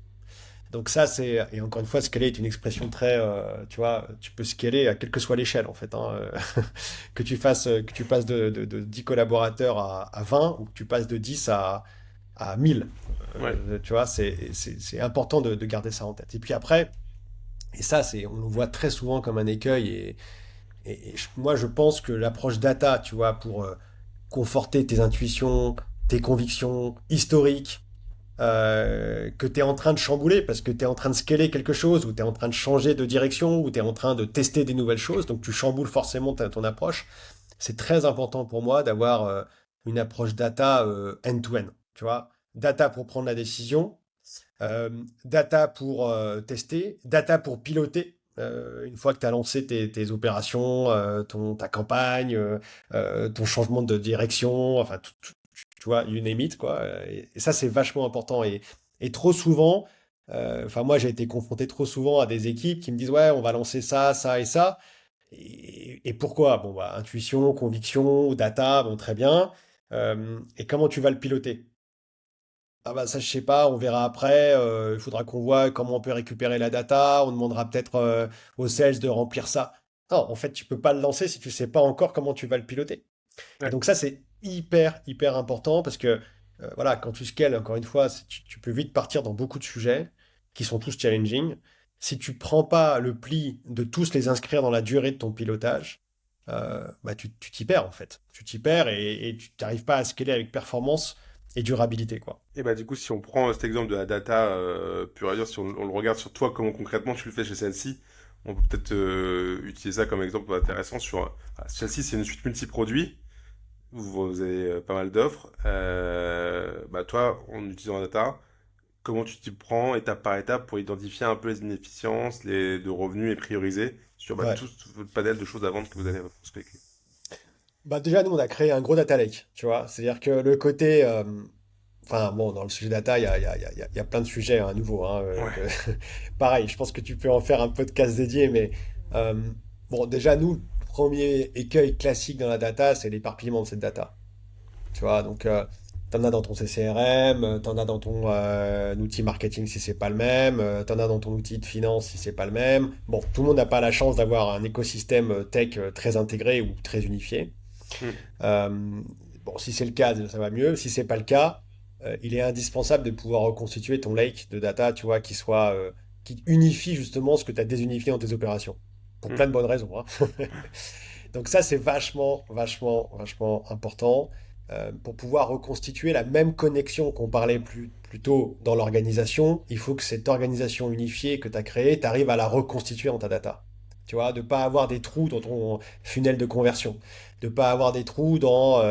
Donc, ça, c'est. Et encore une fois, scaler est une expression très. Tu vois, tu peux scaler à quelle que soit l'échelle, en fait, hein. Que tu passes de 10 collaborateurs à 20 ou que tu passes de 10 à 1000. Ouais. Tu vois, c'est important de garder ça en tête. Et puis après, et ça, on le voit très souvent comme un écueil. Moi, je pense que l'approche data, tu vois, pour conforter tes intuitions, tes convictions historiques, que tu es en train de chambouler parce que tu es en train de scaler quelque chose, ou tu es en train de changer de direction, ou tu es en train de tester des nouvelles choses, donc tu chamboules forcément ton approche. C'est très important pour moi d'avoir une approche data end-to-end, tu vois. Data pour prendre la décision, euh, data pour tester, data pour piloter. Une fois que tu as lancé tes opérations, ta campagne, ton changement de direction, enfin, tu vois, you name it, quoi. Et ça, c'est vachement important. Et trop souvent, enfin, moi, j'ai été confronté trop souvent à des équipes qui me disent, ouais, on va lancer ça, ça et ça. Et pourquoi? Bon, bah, intuition, conviction, data, bon, très bien. Et comment tu vas le piloter? Ah bah ça je sais pas, on verra après. Il faudra qu'on voit comment on peut récupérer la data. On demandera peut-être aux sales de remplir ça. Non, en fait, tu peux pas le lancer si tu sais pas encore comment tu vas le piloter. Et Ouais. donc ça c'est hyper hyper important parce que voilà, quand tu scales, encore une fois, tu peux vite partir dans beaucoup de sujets qui sont tous challenging. Si tu prends pas le pli de tous les inscrire dans la durée de ton pilotage, bah tu t'y perds en fait. Tu t'y perds et tu n'arrives pas à scaler avec performance et durabilité, quoi. Et bah du coup, si on prend cet exemple de la data pure et dure, si on le regarde sur toi, comment concrètement tu le fais chez Celle-ci, on peut peut-être utiliser ça comme exemple intéressant sur... Celle-ci, c'est une suite multi-produits. Vous avez pas mal d'offres. Bah toi, en utilisant la data, comment tu t'y prends étape par étape pour identifier un peu les inefficiences, les de revenus et prioriser sur bah, Ouais. tout votre panel de choses à vendre que vous allez prospecter. Bah déjà, nous, on a créé un gros data lake, tu vois. C'est-à-dire que le côté... Enfin, bon, dans le sujet data, il y a plein de sujets à nouveau, hein, Ouais. pareil, je pense que tu peux en faire un podcast dédié, mais euh, bon, déjà, nous, le premier écueil classique dans la data, c'est l'éparpillement de cette data. Tu vois, donc, t'en as dans ton CCRM, t'en as dans ton outil marketing si c'est pas le même, t'en as dans ton outil de finance si c'est pas le même. Bon, tout le monde n'a pas la chance d'avoir un écosystème tech très intégré ou très unifié. Mm. Euh, bon, si c'est le cas, ça va mieux. Si c'est pas le cas, il est indispensable de pouvoir reconstituer ton lake de data, tu vois, qui unifie justement ce que tu as désunifié dans tes opérations. Pour Mm. plein de bonnes raisons, hein. Donc ça, c'est vachement important pour pouvoir reconstituer la même connexion qu'on parlait plus tôt dans l'organisation. Il faut que cette organisation unifiée que tu as créée, tu arrives à la reconstituer en ta data. Tu vois, de pas avoir des trous dans ton funnel de conversion, de pas avoir des trous dans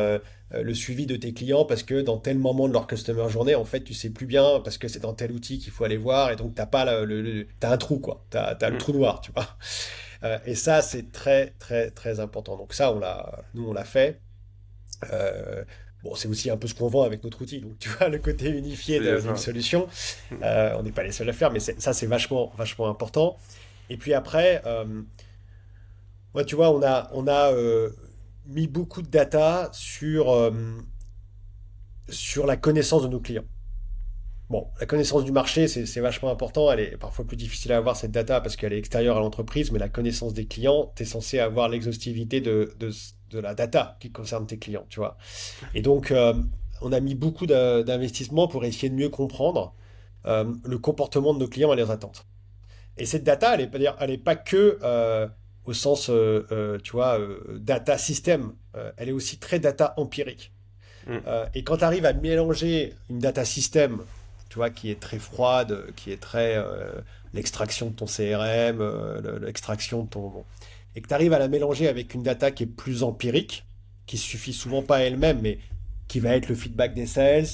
le suivi de tes clients parce que dans tel moment de leur customer journée, en fait, tu sais plus bien parce que c'est dans tel outil qu'il faut aller voir et donc t'as pas t'as un trou quoi, t'as le Mm. trou noir, tu vois. Et ça, c'est très important. Donc ça, nous, on l'a fait. Euh, bon, c'est aussi un peu ce qu'on vend avec notre outil. Donc, tu vois, le côté unifié C'est d'une ça. solution, Mm. on n'est pas les seuls à le faire, mais ça, c'est vachement important. Et puis après, ouais, tu vois, on a mis beaucoup de data sur la connaissance de nos clients. Bon, la connaissance du marché, c'est vachement important. Elle est parfois plus difficile à avoir, cette data, parce qu'elle est extérieure à l'entreprise, mais la connaissance des clients, tu es censé avoir l'exhaustivité de la data qui concerne tes clients, tu vois. Et donc, on a mis beaucoup d'investissements pour essayer de mieux comprendre le comportement de nos clients et leurs attentes. Et cette data, elle est pas que au sens, tu vois, data système. Elle est aussi très data empirique. Mm. Et quand tu arrives à mélanger une data system, tu vois, qui est très froide, qui est très l'extraction de ton CRM, l'extraction de ton... Et que tu arrives à la mélanger avec une data qui est plus empirique, qui suffit souvent pas à elle-même, mais qui va être le feedback des sales,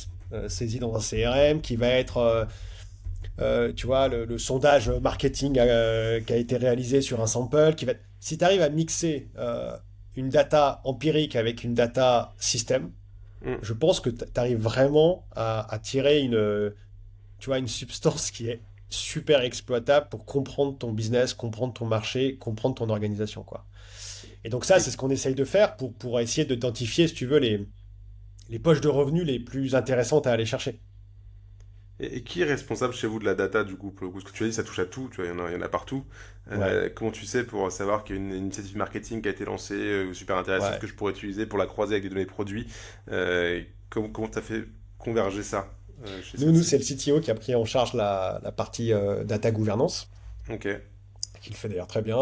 saisi dans un CRM, qui va être, tu vois, le sondage marketing qui a été réalisé sur un sample, qui va... Si tu arrives à mixer une data empirique avec une data système, Mm. je pense que tu arrives vraiment à tirer tu vois, une substance qui est super exploitable pour comprendre ton business, comprendre ton marché, comprendre ton organisation, quoi. Et donc ça, Et, c'est ce qu'on essaye de faire pour essayer d'identifier, si tu veux, les poches de revenus les plus intéressantes à aller chercher. et qui est responsable chez vous de la data du coup pour le coup? Ce que tu as dit, ça touche à tout, tu vois, il y en a partout. Ouais, Comment tu sais pour savoir qu'il y a une initiative marketing qui a été lancée, super intéressante, ouais. que je pourrais utiliser pour la croiser avec des données produits? Comment tu as fait converger ça chez Nous, celle-ci? c'est le CTO qui a pris en charge la partie data gouvernance, Ok. qui le fait d'ailleurs très bien.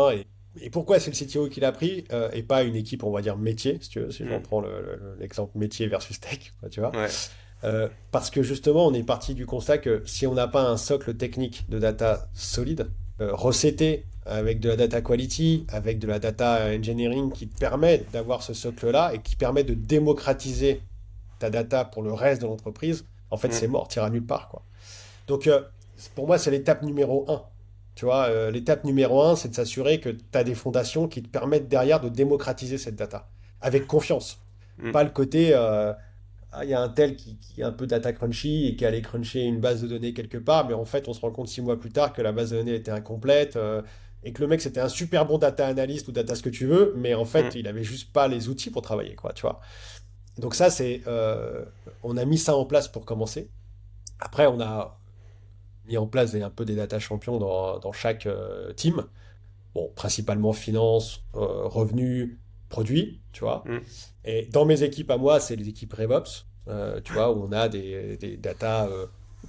Et pourquoi c'est le CTO qui l'a pris et pas une équipe, on va dire, métier, si tu veux, si je Mm. reprends l'exemple métier versus tech, quoi, tu vois. Ouais. Parce que justement, on est parti du constat que si on n'a pas un socle technique de data solide, recetté avec de la data quality, avec de la data engineering qui te permet d'avoir ce socle-là et qui permet de démocratiser ta data pour le reste de l'entreprise, en fait, Mm. c'est mort, tu n'iras nulle part, quoi. Donc, pour moi, c'est l'étape numéro un. Tu vois, l'étape numéro un, c'est de s'assurer que tu as des fondations qui te permettent derrière de démocratiser cette data avec confiance. Mm. Pas le côté, ah, il y a un tel qui est un peu data crunchy et qui allait cruncher une base de données quelque part, mais en fait, on se rend compte 6 mois plus tard que la base de données était incomplète et que le mec, c'était un super bon data analyst ou data ce que tu veux, mais en fait, Mm. il avait juste pas les outils pour travailler, quoi, tu vois. Donc ça, on a mis ça en place pour commencer. Après, on a mis en place un peu des data champions dans chaque team. Bon, principalement finance, revenus, produits, tu vois. Mm. Et dans mes équipes à moi, c'est les équipes RevOps, tu vois, où on a des data,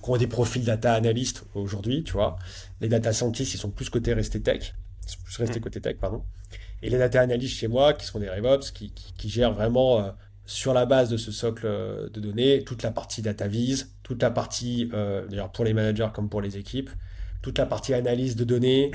qui ont des profils data analystes aujourd'hui, tu vois. Les data scientists, ils sont plus côté restés tech, ils sont plus restés Mm. côté tech, pardon. Et les data analysts chez moi, qui sont des RevOps, qui gèrent vraiment sur la base de ce socle de données, toute la partie data vise, toute la partie, d'ailleurs pour les managers comme pour les équipes, toute la partie analyse de données,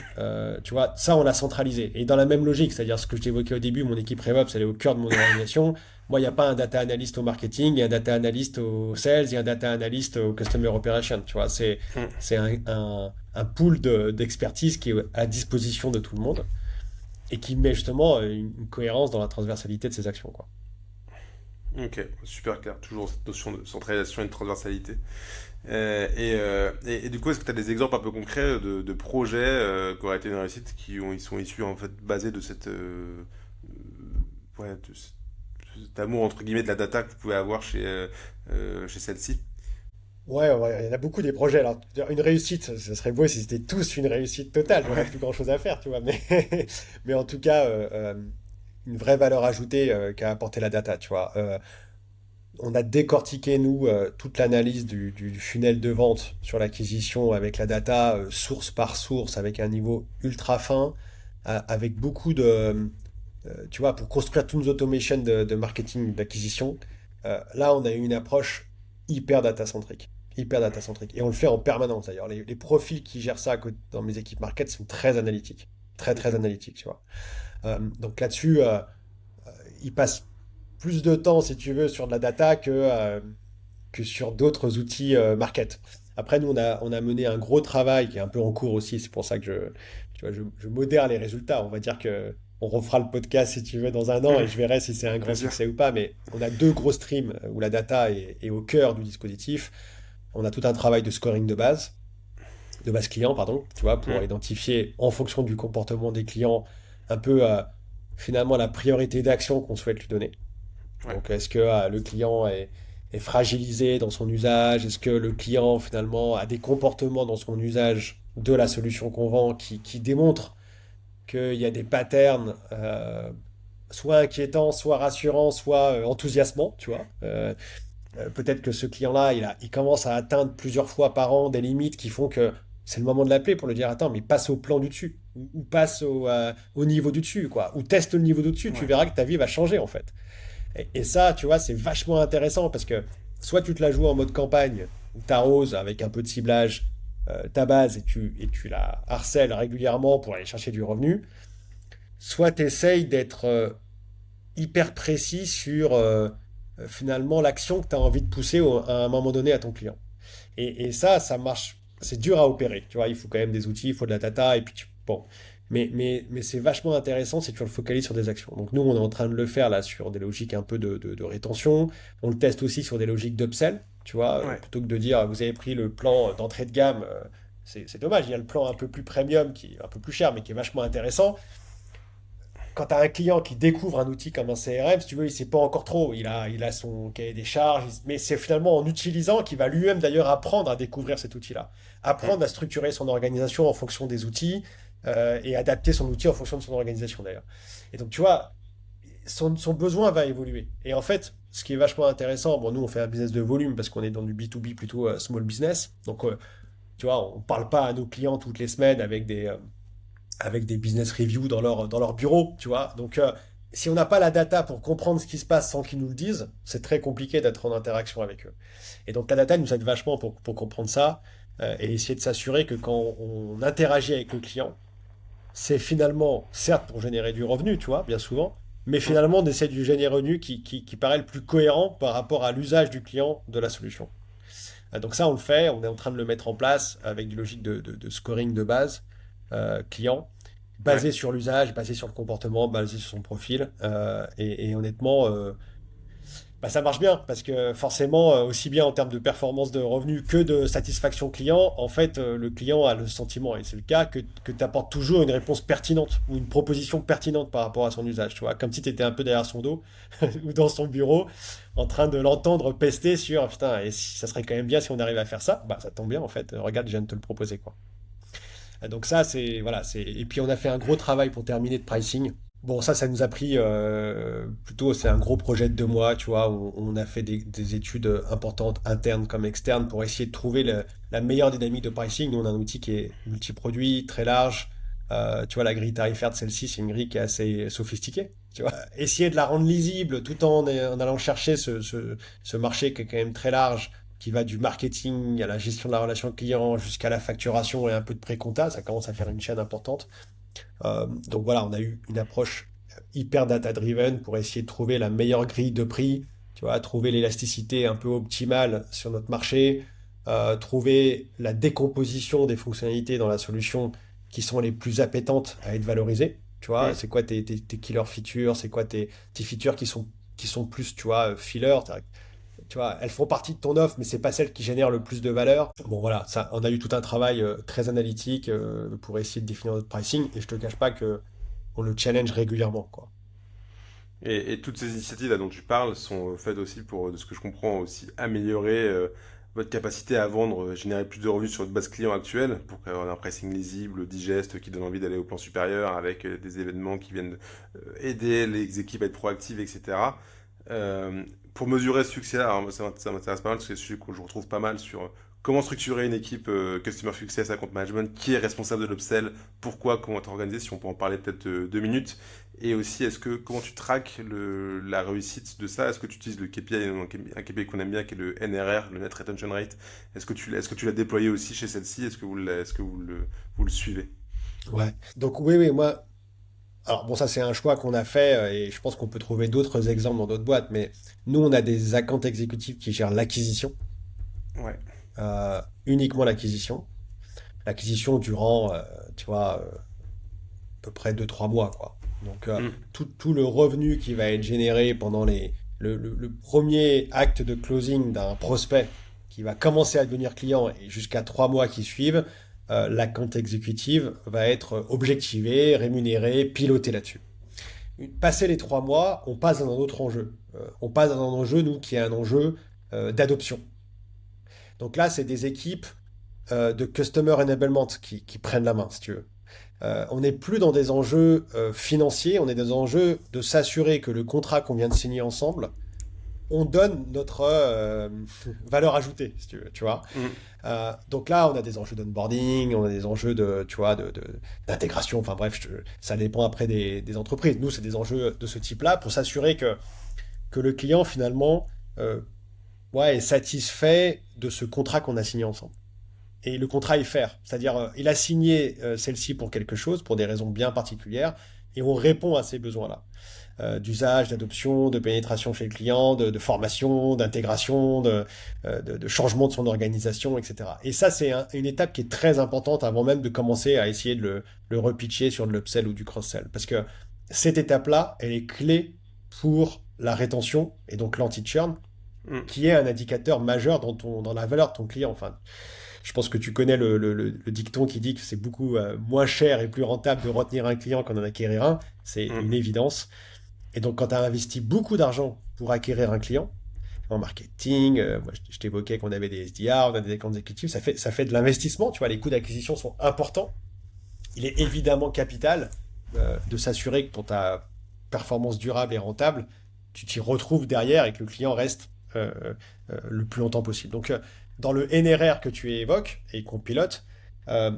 tu vois, ça on l'a centralisé. Et dans la même logique, c'est-à-dire ce que je t'évoquais au début, mon équipe RevOps, elle est au cœur de mon organisation. Moi, il n'y a pas un data analyst au marketing, il y a un data analyst au sales, il y a un data analyst au customer operation. Tu vois, Hmm. c'est un pool d'expertise qui est à disposition de tout le monde et qui met justement une cohérence dans la transversalité de ces actions, quoi. Ok, super clair. Toujours cette notion de centralisation et de transversalité. Et du coup, est-ce que tu as des exemples un peu concrets de projets qui auraient été une réussite, ils sont issus en fait basés de ouais, cet amour entre guillemets de la data que vous pouvez avoir chez celle-ci? Ouais, ouais, il y en a beaucoup des projets. Alors, une réussite, ce serait beau si c'était tous une réussite totale. J'aurais plus grand-chose à faire, tu vois. Mais, mais en tout cas, une vraie valeur ajoutée qu'a apporté la data, tu vois. On a décortiqué, nous, toute l'analyse du funnel de vente sur l'acquisition avec la data, source par source, avec un niveau ultra fin, avec beaucoup tu vois, pour construire toutes nos automations de marketing, d'acquisition. Là, on a eu une approche hyper data-centrique. Hyper data-centrique. Et on le fait en permanence, d'ailleurs. Les profils qui gèrent ça dans mes équipes market sont très analytiques. Très, très analytiques, tu vois. Donc là-dessus, ils passent plus de temps, si tu veux, sur de la data que sur d'autres outils market. Après, nous, on a mené un gros travail qui est un peu en cours aussi. C'est pour ça que tu vois, je modère les résultats. On va dire que on refera le podcast, si tu veux, dans un an et je verrai si c'est un grand Plaisir. succès ou pas. Mais on a deux gros streams où la data est au cœur du dispositif. On a tout un travail de base client, pardon, tu vois, pour Hmm. identifier en fonction du comportement des clients un peu finalement la priorité d'action qu'on souhaite lui donner. Ouais. Donc, est-ce que le client est fragilisé dans son usage? Est-ce que le client, finalement, a des comportements dans son usage de la solution qu'on vend qui démontrent qu'il y a des patterns soit inquiétants, soit rassurants, soit enthousiasmants, tu vois? Peut-être que ce client-là, il commence à atteindre plusieurs fois par an des limites qui font que c'est le moment de l'appeler pour lui dire, attends, mais passe au plan du dessus, ou passe au niveau du dessus, quoi, ou teste le niveau du dessus, tu Ouais. verras que ta vie va changer, en fait. Et ça, tu vois, c'est vachement intéressant parce que soit tu te la joues en mode campagne, où tu arroses avec un peu de ciblage ta base et tu la harcèles régulièrement pour aller chercher du revenu, soit tu essayes d'être hyper précis sur finalement l'action que tu as envie de pousser à un moment donné à ton client. Et ça marche, c'est dur à opérer, tu vois, il faut quand même des outils, il faut de la data, et puis bon. Mais c'est vachement intéressant si tu le focalises sur des actions. Donc nous, on est en train de le faire là sur des logiques un peu de rétention. On le teste aussi sur des logiques d'upsell, tu vois, Ouais. plutôt que de dire vous avez pris le plan d'entrée de gamme, c'est dommage, il y a le plan un peu plus premium qui est un peu plus cher, mais qui est vachement intéressant. Quand tu as un client qui découvre un outil comme un CRM, si tu veux, il ne sait pas encore trop. Il a son cahier des charges, mais c'est finalement en utilisant qu'il va lui-même d'ailleurs apprendre à découvrir cet outil-là. Hmm. Apprendre à structurer son organisation en fonction des outils et adapter son outil en fonction de son organisation d'ailleurs. Et donc, tu vois, son besoin va évoluer. Et en fait, ce qui est vachement intéressant, bon, nous, on fait un business de volume parce qu'on est dans du B2B plutôt small business. Donc, tu vois, on ne parle pas à nos clients toutes les semaines avec des business reviews dans leur bureau, tu vois. Donc, si on n'a pas la data pour comprendre ce qui se passe sans qu'ils nous le disent, c'est très compliqué d'être en interaction avec eux. Et donc, la data nous aide vachement pour comprendre ça et essayer de s'assurer que quand on interagit avec le client, c'est finalement, certes pour générer du revenu, tu vois, bien souvent, mais Hmm. finalement d'essayer de générer du revenu qui paraît le plus cohérent par rapport à l'usage du client de la solution. Donc ça, on le fait, on est en train de le mettre en place avec des logiques de scoring de base client, Ouais. basé sur l'usage, basé sur le comportement, basé sur son profil. Et honnêtement, bah, ça marche bien parce que forcément, aussi bien en termes de performance de revenus que de satisfaction client, en fait, le client a le sentiment, et c'est le cas, que tu apportes toujours une réponse pertinente ou une proposition pertinente par rapport à son usage. Tu vois, comme si tu étais un peu derrière son dos ou dans son bureau en train de l'entendre pester sur putain, et si, ça serait quand même bien si on arrivait à faire ça. Bah, ça tombe bien en fait. Regarde, je viens de te le proposer quoi. Donc ça, c'est voilà, c'est et puis on a fait un gros travail pour terminer de pricing. Bon, ça nous a pris plutôt, c'est un gros projet de 2 mois, tu vois, où on a fait des études importantes, internes comme externes, pour essayer de trouver la meilleure dynamique de pricing. Nous, on a un outil qui est multi-produit, très large. Tu vois, la grille tarifaire de celle-ci, c'est une grille qui est assez sophistiquée. Tu vois, essayer de la rendre lisible tout en allant chercher ce marché qui est quand même très large, qui va du marketing à la gestion de la relation client jusqu'à la facturation et un peu de pré-compta, ça commence à faire une chaîne importante. Donc voilà, on a eu une approche hyper data-driven pour essayer de trouver la meilleure grille de prix, tu vois, trouver l'élasticité un peu optimale sur notre marché, trouver la décomposition des fonctionnalités dans la solution qui sont les plus appétentes à être valorisées. Tu vois, Mm. c'est quoi tes killer features, c'est quoi tes features qui sont plus, tu vois, filler. Tu vois, elles font partie de ton offre, mais c'est pas celles qui génèrent le plus de valeur. Bon voilà, ça, on a eu tout un travail très analytique pour essayer de définir notre pricing, et je te cache pas que on le challenge régulièrement, quoi. Et toutes ces initiatives là dont tu parles sont faites aussi pour, de ce que je comprends, aussi améliorer votre capacité à vendre, générer plus de revenus sur votre base client actuelle, pour avoir un pricing lisible, digeste, qui donne envie d'aller au plan supérieur, avec des événements qui viennent aider les équipes à être proactives, etc. Pour mesurer ce succès, alors moi, ça m'intéresse pas mal, parce que c'est un sujet que je retrouve pas mal sur comment structurer une équipe Customer Success, Account Management, qui est responsable de l'upsell, pourquoi, comment être organisé, si on peut en parler peut-être 2 minutes. Et aussi, comment tu traques la réussite de ça? Est-ce que tu utilises le KPI, un KPI qu'on aime bien, qui est le NRR, le Net Retention Rate? Est-ce que tu l'as déployé aussi chez celle-ci? Est-ce que vous le suivez? Ouais. Donc oui, oui, moi, alors bon, ça c'est un choix qu'on a fait et je pense qu'on peut trouver d'autres exemples dans d'autres boîtes, mais nous on a des accounts exécutifs qui gèrent l'acquisition, Ouais. uniquement l'acquisition. L'acquisition durant, tu vois, à peu près 2 3 mois, quoi. Donc, Mm. tout le revenu qui va être généré pendant le premier acte de closing d'un prospect qui va commencer à devenir client et jusqu'à 3 mois qui suivent, la compte exécutive va être objectivée, rémunérée, pilotée là-dessus. Passé les 3 mois, on passe dans un autre enjeu. On passe dans un enjeu, nous, qui est un enjeu d'adoption. Donc là, c'est des équipes de customer enablement qui prennent la main, si tu veux. On n'est plus dans des enjeux financiers, on est dans des enjeux de s'assurer que le contrat qu'on vient de signer ensemble, on donne notre valeur ajoutée, si tu veux, tu vois. Mm. Donc là, on a des enjeux d'onboarding, on a des enjeux de, tu vois, d'intégration, enfin bref, ça dépend après des entreprises. Nous, c'est des enjeux de ce type-là pour s'assurer que le client, finalement, euh, ouais, est satisfait de ce contrat qu'on a signé ensemble. Et le contrat est fair, c'est-à-dire il a signé celle-ci pour quelque chose, pour des raisons bien particulières, et on répond à ces besoins-là. D'usage, d'adoption, de pénétration chez le client, de formation, d'intégration, de changement de son organisation, etc. Et ça, c'est une étape qui est très importante avant même de commencer à essayer de le repitcher sur de l'upsell ou du cross-sell. Parce que cette étape-là, elle est clé pour la rétention et donc l'anti-churn, Mm. qui est un indicateur majeur dans la valeur de ton client. Enfin, je pense que tu connais le dicton qui dit que c'est beaucoup moins cher et plus rentable de retenir un client qu'en en acquérir un. C'est une Mm. évidence. Et donc, quand tu as investi beaucoup d'argent pour acquérir un client, en marketing, moi je t'évoquais qu'on avait des SDR, on a des accounts exécutifs, ça fait de l'investissement. Tu vois, les coûts d'acquisition sont importants. Il est évidemment capital de s'assurer que pour ta performance durable et rentable, tu t'y retrouves derrière et que le client reste le plus longtemps possible. Donc, dans le NRR que tu évoques et qu'on pilote, euh,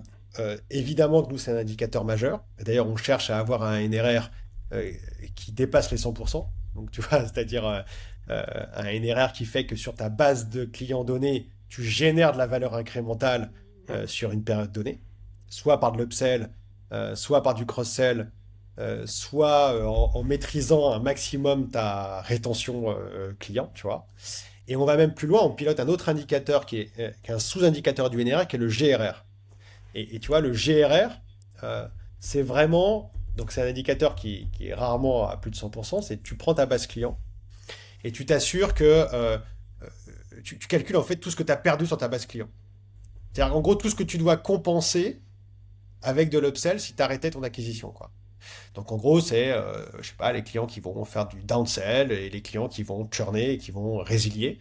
évidemment que nous, c'est un indicateur majeur. D'ailleurs, on cherche à avoir un NRR euh, qui dépasse les 100%. Donc, tu vois, c'est-à-dire un NRR qui fait que sur ta base de clients donnés, tu génères de la valeur incrémentale Mm. sur une période donnée, soit par de l'upsell, soit par du cross-sell, soit en maîtrisant un maximum ta rétention client, tu vois. Et on va même plus loin, on pilote un autre indicateur qui est un sous-indicateur du NRR, qui est le GRR. Et tu vois, le GRR, euh, c'est vraiment, donc c'est un indicateur qui est rarement à plus de 100%, c'est tu prends ta base client et tu t'assures que tu calcules en fait tout ce que tu as perdu sur ta base client. C'est-à-dire en gros tout ce que tu dois compenser avec de l'upsell si tu arrêtais ton acquisition, quoi. Donc en gros, c'est, je sais pas, les clients qui vont faire du downsell et les clients qui vont churner et qui vont résilier.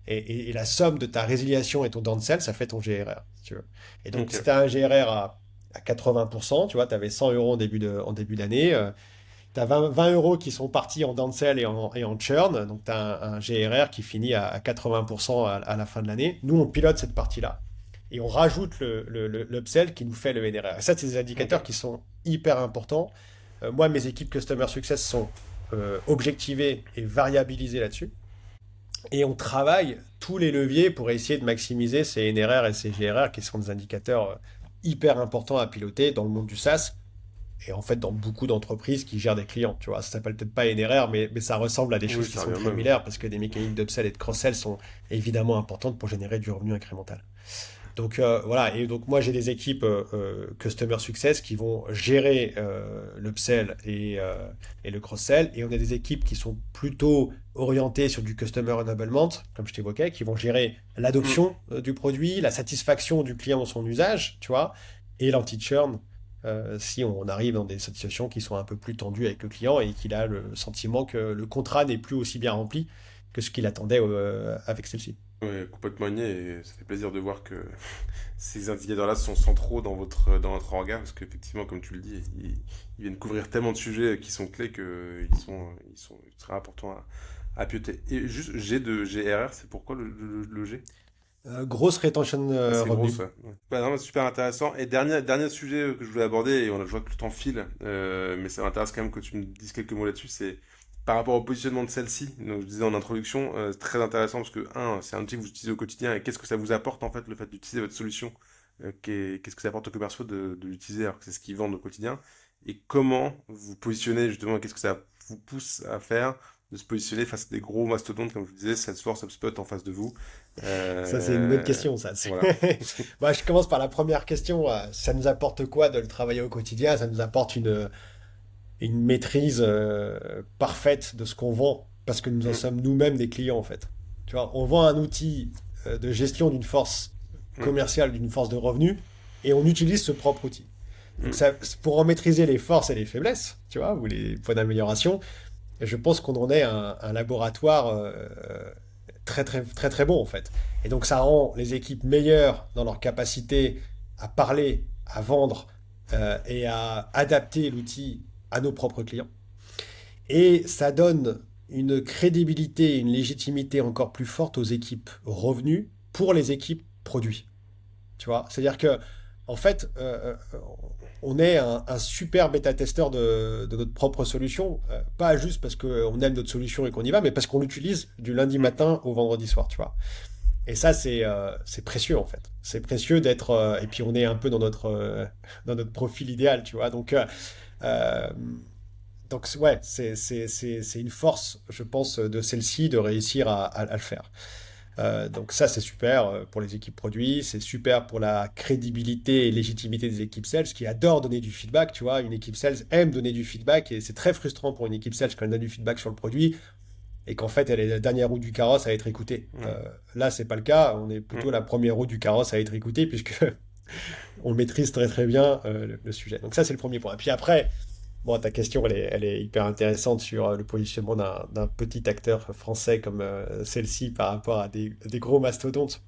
Et la somme de ta résiliation et ton downsell, ça fait ton GRR, si tu veux. Et donc si Ok. tu as un GRR à 80%, tu vois, tu avais 100 euros en début d'année, tu as 20 euros qui sont partis en downsell et en churn, donc tu as un GRR qui finit à 80% à la fin de l'année. Nous, on pilote cette partie-là. Et on rajoute l'upsell qui nous fait le NRR. Et ça, c'est des indicateurs Ok. qui sont hyper importants. Moi, mes équipes Customer Success sont objectiver et variabiliser là-dessus. Et on travaille tous les leviers pour essayer de maximiser ces NRR et ces GRR qui sont des indicateurs hyper importants à piloter dans le monde du SaaS et en fait dans beaucoup d'entreprises qui gèrent des clients. Tu vois, ça s'appelle peut-être pas NRR, mais ça ressemble à des Oui, choses qui ça sont revient très même. similaires parce que des mécaniques d'upsell et de cross-sell sont évidemment importantes pour générer du revenu incrémental. Donc voilà, et donc moi j'ai des équipes Customer Success qui vont gérer l'upsell et le cross-sell, et on a des équipes qui sont plutôt orientées sur du Customer Enablement, comme je t'évoquais, qui vont gérer Mm. l'adoption du produit, la satisfaction du client dans son usage, tu vois, et l'anti-churn si on arrive dans des situations qui sont un peu plus tendues avec le client et qu'il a le sentiment que le contrat n'est plus aussi bien rempli que ce qu'il attendait avec celle-ci. Ouais, complètement nié, et ça fait plaisir de voir que ces indicateurs-là sont centraux dans votre regard, parce qu'effectivement, comme tu le dis, ils viennent couvrir tellement de sujets qui sont clés qu'ils sont très importants à piloter. Et juste G de GRR, c'est pourquoi le G? Grosse retention Ah, c'est gros revenu. ça. Ouais. Bah, non, super intéressant. Et dernier sujet que je voulais aborder, et je vois que le temps file, mais ça m'intéresse quand même que tu me dises quelques mots là-dessus, c'est par rapport au positionnement de celle-ci. Donc je disais en introduction, c'est très intéressant parce que, c'est un outil que vous utilisez au quotidien, et qu'est-ce que ça vous apporte en fait le fait d'utiliser votre solution? Qu'est-ce que ça apporte aux commerciaux de l'utiliser alors que c'est ce qu'ils vendent au quotidien? Et comment vous positionnez justement, qu'est-ce que ça vous pousse à faire de se positionner face à des gros mastodontes, comme je vous disais, Salesforce, HubSpot en face de vous? Ça, c'est une bonne Euh, question, ça. voilà. Bah, je commence par la première question. Ça nous apporte quoi de le travailler au quotidien? Ça nous apporte une maîtrise parfaite de ce qu'on vend, parce que nous en Mm, sommes nous-mêmes des clients, en fait. Tu vois, on vend un outil de gestion d'une force mm, commerciale, d'une force de revenu, et on utilise ce propre outil. Donc, mm. ça, pour en maîtriser les forces et les faiblesses, tu vois, ou les points d'amélioration, je pense qu'on en est un laboratoire très, très, très, très bon, en fait. Et donc, ça rend les équipes meilleures dans leur capacité à parler, à vendre et à adapter l'outil à nos propres clients. Et ça donne une crédibilité, une légitimité encore plus forte aux équipes revenus pour les équipes produits. Tu vois, c'est-à-dire que, en fait, on est un super bêta-testeur de notre propre solution, pas juste parce qu'on aime notre solution et qu'on y va, mais parce qu'on l'utilise du lundi Mm. matin au vendredi soir, tu vois. Et ça, c'est précieux, en fait. C'est précieux d'être. Et puis, on est un peu dans notre profil idéal, tu vois. Euh, ouais, c'est une force, je pense, de celle-ci de réussir à le faire. Donc ça, c'est super pour les équipes produits, c'est super pour la crédibilité et légitimité des équipes sales qui adorent donner du feedback, tu vois. Une équipe sales aime donner du feedback et c'est très frustrant pour une équipe sales quand elle donne du feedback sur le produit et qu'en fait, elle est la dernière roue du carrosse à être écoutée. Mm. Là, c'est pas le cas, on est Mm. plutôt la première roue du carrosse à être écoutée puisque on maîtrise très très bien le sujet. Donc ça, c'est le premier point. Et puis après, bon, ta question, elle est hyper intéressante sur le positionnement d'un petit acteur français comme celle-ci par rapport à des gros mastodontes.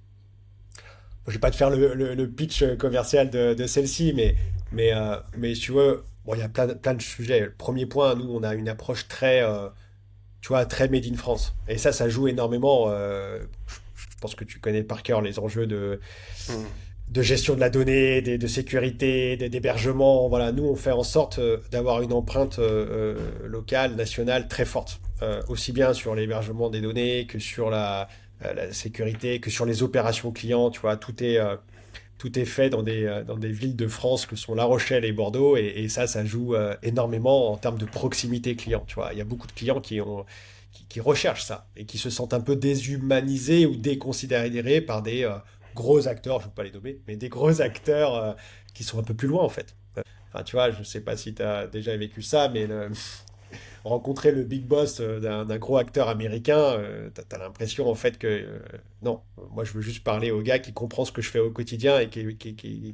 Je vais pas te faire le pitch commercial de celle-ci, mais si tu veux, bon, il y a plein de sujets. Le premier point, nous, on a une approche très, tu vois, très made in France. Et ça joue énormément. Je pense que tu connais par cœur les enjeux Mm. de gestion de la donnée, de sécurité, d'hébergement. Voilà, nous, on fait en sorte d'avoir une empreinte locale, nationale très forte, aussi bien sur l'hébergement des données que sur la sécurité, que sur les opérations clients. Tu vois, tout est fait dans des villes de France que sont La Rochelle et Bordeaux, et ça joue énormément en termes de proximité client. Tu vois, il y a beaucoup de clients qui recherchent ça et qui se sentent un peu déshumanisés ou déconsidérés par des gros acteurs, je ne veux pas les nommer, mais des gros acteurs qui sont un peu plus loin en fait. Enfin, tu vois, je ne sais pas si tu as déjà vécu ça, mais rencontrer le big boss d'un gros acteur américain, tu as l'impression en fait que non, moi je veux juste parler au gars qui comprend ce que je fais au quotidien et qui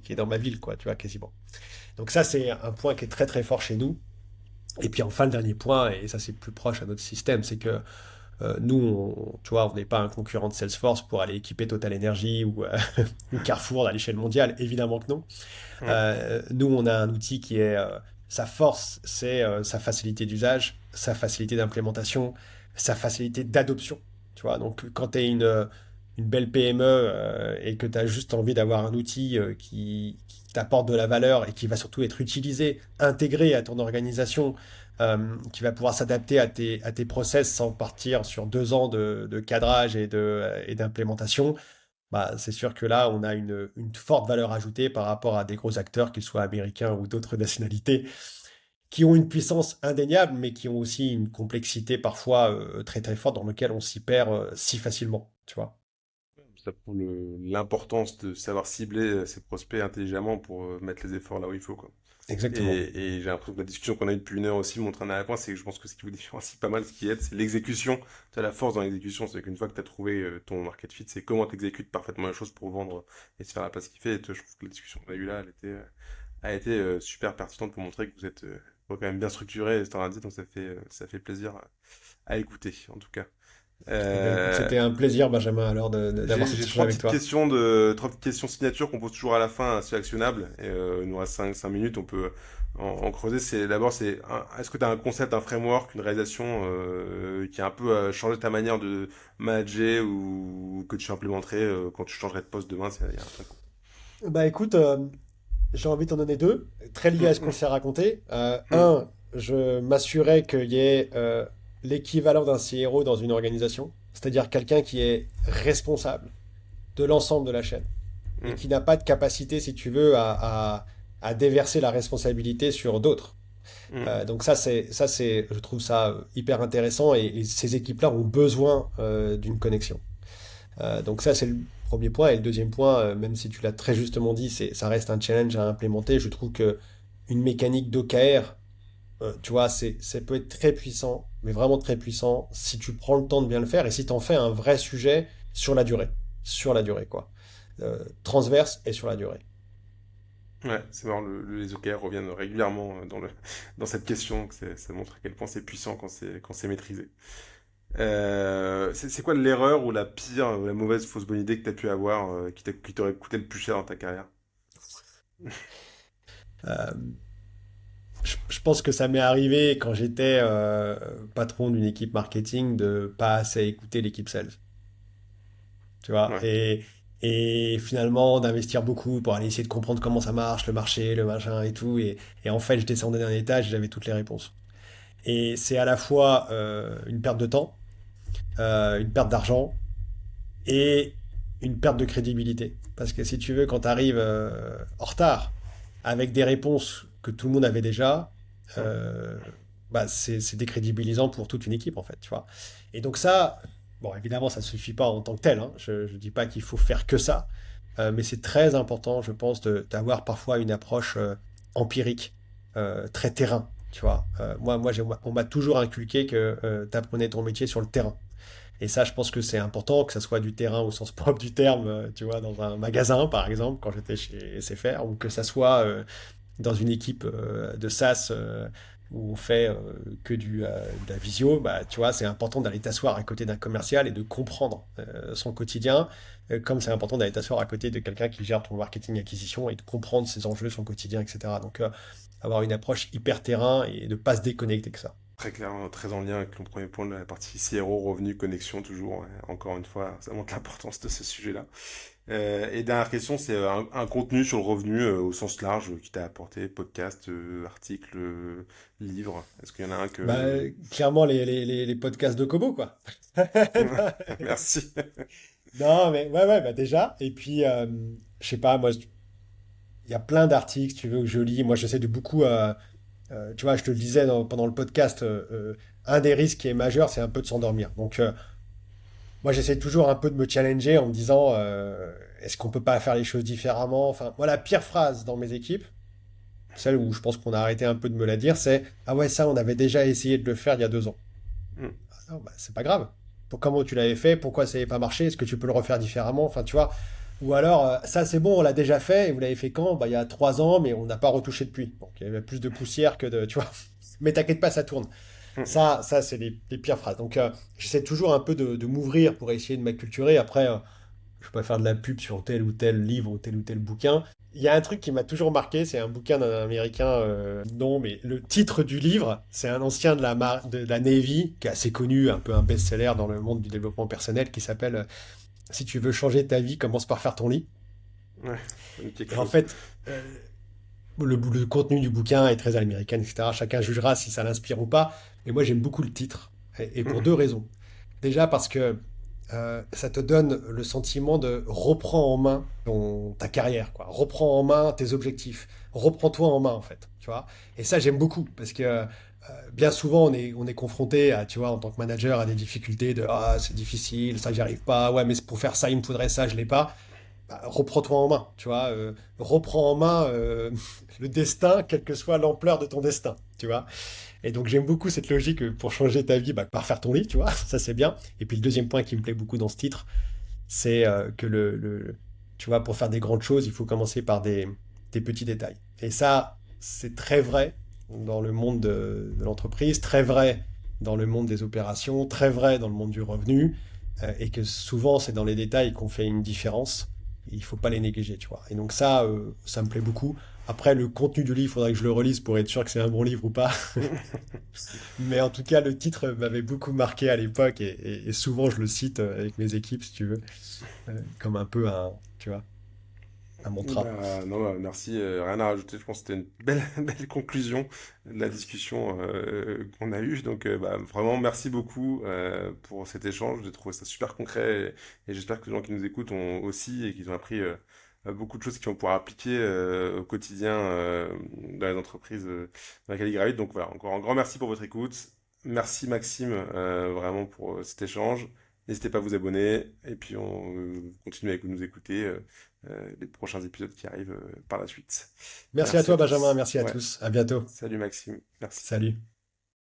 est dans ma ville, quoi, tu vois, quasiment. Donc ça, c'est un point qui est très très fort chez nous. Et puis enfin, le dernier point, et ça c'est plus proche à notre système, c'est que nous, tu vois, on n'est pas un concurrent de Salesforce pour aller équiper Total Energy ou Carrefour à l'échelle mondiale, évidemment que non. Ouais. Nous, on a un outil qui est sa force, c'est sa facilité d'usage, sa facilité d'implémentation, sa facilité d'adoption. Tu vois, donc quand tu es une belle PME et que tu as juste envie d'avoir un outil qui t'apporte de la valeur et qui va surtout être utilisé, intégré à ton organisation, qui va pouvoir s'adapter à tes process sans partir sur 2 ans de cadrage et d'implémentation, bah, c'est sûr que là, on a une forte valeur ajoutée par rapport à des gros acteurs, qu'ils soient américains ou d'autres nationalités, qui ont une puissance indéniable, mais qui ont aussi une complexité parfois très très forte dans laquelle on s'y perd si facilement, tu vois. Ça prouve l'importance de savoir cibler ses prospects intelligemment pour mettre les efforts là où il faut, quoi. Exactement. Et j'ai l'impression que la discussion qu'on a eue depuis une heure aussi montre un à la point, c'est que je pense que ce qui vous différencie pas mal, ce qui aide, c'est l'exécution. Tu as la force dans l'exécution, c'est qu'une fois que tu as trouvé ton market fit, c'est comment tu exécutes parfaitement la chose pour vendre et se faire la place qu'il fait. Et je trouve que la discussion qu'on a eue là, a été super pertinente pour montrer que vous êtes quand même bien structuré et standardisé, donc ça fait plaisir à écouter, en tout cas. Eh ben, écoute, Euh, c'était un plaisir, Benjamin, alors d'avoir cette j'ai discussion avec toi. trois petites questions signature qu'on pose toujours à la fin, assez actionnables. Et, il nous reste cinq minutes, on peut en creuser. Est-ce que tu as un concept, un framework, une réalisation qui a un peu changé ta manière de manager ou que tu implémenterais quand tu changerais de poste demain, il y a un truc. Bah écoute, j'ai envie de t'en donner deux, très liés à ce qu'on s'est raconté. Hum, Un, je m'assurais qu'il y ait l'équivalent d'un CRO dans une organisation, c'est-à-dire quelqu'un qui est responsable de l'ensemble de la chaîne et hum, qui n'a pas de capacité, si tu veux, à déverser la responsabilité sur d'autres. hum, Donc je trouve ça hyper intéressant et ces équipes-là ont besoin d'une connexion. Donc ça, c'est le premier point. Et le deuxième point, même si tu l'as très justement dit, ça reste un challenge à implémenter. Je trouve que une mécanique d'OKR, tu vois, ça peut être très puissant, mais vraiment très puissant si tu prends le temps de bien le faire et si tu en fais un vrai sujet sur la durée, quoi. Transverse et sur la durée. Ouais, c'est marrant, les OKR reviennent régulièrement dans cette question, donc ça montre à quel point c'est puissant quand c'est maîtrisé. C'est quoi l'erreur ou la pire, ou la mauvaise fausse bonne idée que tu as pu avoir qui t'aurait coûté le plus cher dans ta carrière? Euh, je pense que ça m'est arrivé quand j'étais patron d'une équipe marketing de pas assez écouter l'équipe sales. Tu vois, Ouais. et finalement d'investir beaucoup pour aller essayer de comprendre comment ça marche, le marché, le machin et tout. Et en fait, je descendais d'un étage et j'avais toutes les réponses. Et c'est à la fois une perte de temps, une perte d'argent et une perte de crédibilité. Parce que si tu veux, quand tu arrives en retard avec des réponses que tout le monde avait déjà, Hum, euh, bah c'est décrédibilisant pour toute une équipe en fait, tu vois. Et donc ça, bon évidemment ça ne suffit pas en tant que tel, hein. Je ne dis pas qu'il faut faire que ça, mais c'est très important, je pense, d'avoir parfois une approche empirique, très terrain, tu vois. On m'a toujours inculqué que tu apprenais ton métier sur le terrain. Et ça, je pense que c'est important, que ça soit du terrain au sens propre du terme, tu vois, dans un magasin, par exemple, quand j'étais chez SFR, ou que ça soit dans une équipe de SaaS où on fait de la visio, bah, tu vois, c'est important d'aller t'asseoir à côté d'un commercial et de comprendre son quotidien, comme c'est important d'aller t'asseoir à côté de quelqu'un qui gère ton marketing acquisition et de comprendre ses enjeux, son quotidien, etc. Donc, avoir une approche hyper terrain et de ne pas se déconnecter que ça. Très clair, hein, très en lien avec le premier point de la partie CRO, revenu, connexion, toujours. Encore une fois, ça montre l'importance de ce sujet-là. Et dernière question, c'est un contenu sur le revenu au sens large qui t'a apporté, podcast, article, livre. Est-ce qu'il y en a un Bah, que... clairement, les podcasts de Kobo, quoi. Merci. Non, mais ouais, bah déjà. Et puis, je sais pas, moi, il y a plein d'articles, si tu veux, que je lis. Moi, j'essaie de beaucoup. Tu vois, je te le disais pendant le podcast, un des risques qui est majeur, c'est un peu de s'endormir. Donc, moi, j'essaie toujours un peu de me challenger en me disant, est-ce qu'on peut pas faire les choses différemment? Enfin, moi, la pire phrase dans mes équipes, celle où je pense qu'on a arrêté un peu de me la dire, c'est, ah ouais, ça, on avait déjà essayé de le faire il y a 2 ans. Hmm. Ah non, bah, c'est pas grave. Comment tu l'avais fait? Pourquoi ça n'avait pas marché? Est-ce que tu peux le refaire différemment? Enfin, tu vois. Ou alors, ça c'est bon, on l'a déjà fait, et vous l'avez fait quand? Bah, il y a 3 ans, mais on n'a pas retouché depuis. Donc, il y avait plus de poussière que de. Tu vois. Mais t'inquiète pas, ça tourne. Hmm. Ça c'est les pires phrases. Donc, j'essaie toujours un peu de m'ouvrir pour essayer de m'acculturer. Après, je peux pas faire de la pub sur tel ou tel livre ou tel bouquin. Il y a un truc qui m'a toujours marqué, c'est un bouquin d'un Américain, non, mais le titre du livre, c'est un ancien de la Navy, qui est assez connu, un peu un best-seller dans le monde du développement personnel, qui s'appelle si tu veux changer ta vie, commence par faire ton lit. Ouais, ça me dit quelque Et en chose. fait, le contenu du bouquin est très à l'américaine, etc. Chacun jugera si ça l'inspire ou pas. Mais moi, j'aime beaucoup le titre. Et pour deux raisons. Déjà parce que ça te donne le sentiment de reprends en main ta carrière, quoi. Reprends en main tes objectifs. Reprends-toi en main, en fait. Tu vois? Et ça, j'aime beaucoup parce que bien souvent, on est confronté à, tu vois, en tant que manager, à des difficultés de ah, c'est difficile, ça, j'y arrive pas. Ouais, mais pour faire ça, il me faudrait ça, je l'ai pas. Bah, reprends-toi en main, tu vois. Reprends en main le destin, quelle que soit l'ampleur de ton destin, tu vois. Et donc j'aime beaucoup cette logique pour changer ta vie, bah, par faire ton lit, tu vois, ça c'est bien. Et puis le deuxième point qui me plaît beaucoup dans ce titre, c'est que tu vois, pour faire des grandes choses, il faut commencer par des petits détails. Et ça, c'est très vrai dans le monde de l'entreprise, très vrai dans le monde des opérations, très vrai dans le monde du revenu, et que souvent c'est dans les détails qu'on fait une différence. Il faut pas les négliger, tu vois. Et donc ça me plaît beaucoup. Après, le contenu du livre, il faudrait que je le relise pour être sûr que c'est un bon livre ou pas. Mais en tout cas, le titre m'avait beaucoup marqué à l'époque et souvent je le cite avec mes équipes, si tu veux, comme un peu tu vois, un mantra. Bah, non, bah, merci, rien à rajouter. Je pense que c'était une belle, belle conclusion de la discussion qu'on a eue. Donc, bah, vraiment, merci beaucoup pour cet échange. J'ai trouvé ça super concret et j'espère que les gens qui nous écoutent ont aussi et qu'ils ont appris beaucoup de choses qu'ils vont pouvoir appliquer au quotidien dans les entreprises dans lesquelles ils gravitent. Donc, voilà, encore un grand merci pour votre écoute. Merci, Maxime, vraiment pour cet échange. N'hésitez pas à vous abonner et puis on continue à nous écouter. Les prochains épisodes qui arrivent par la suite. Merci à Merci à toi, Benjamin, tous. merci à Ouais, tous. À bientôt. salut Maxime, merci. Salut.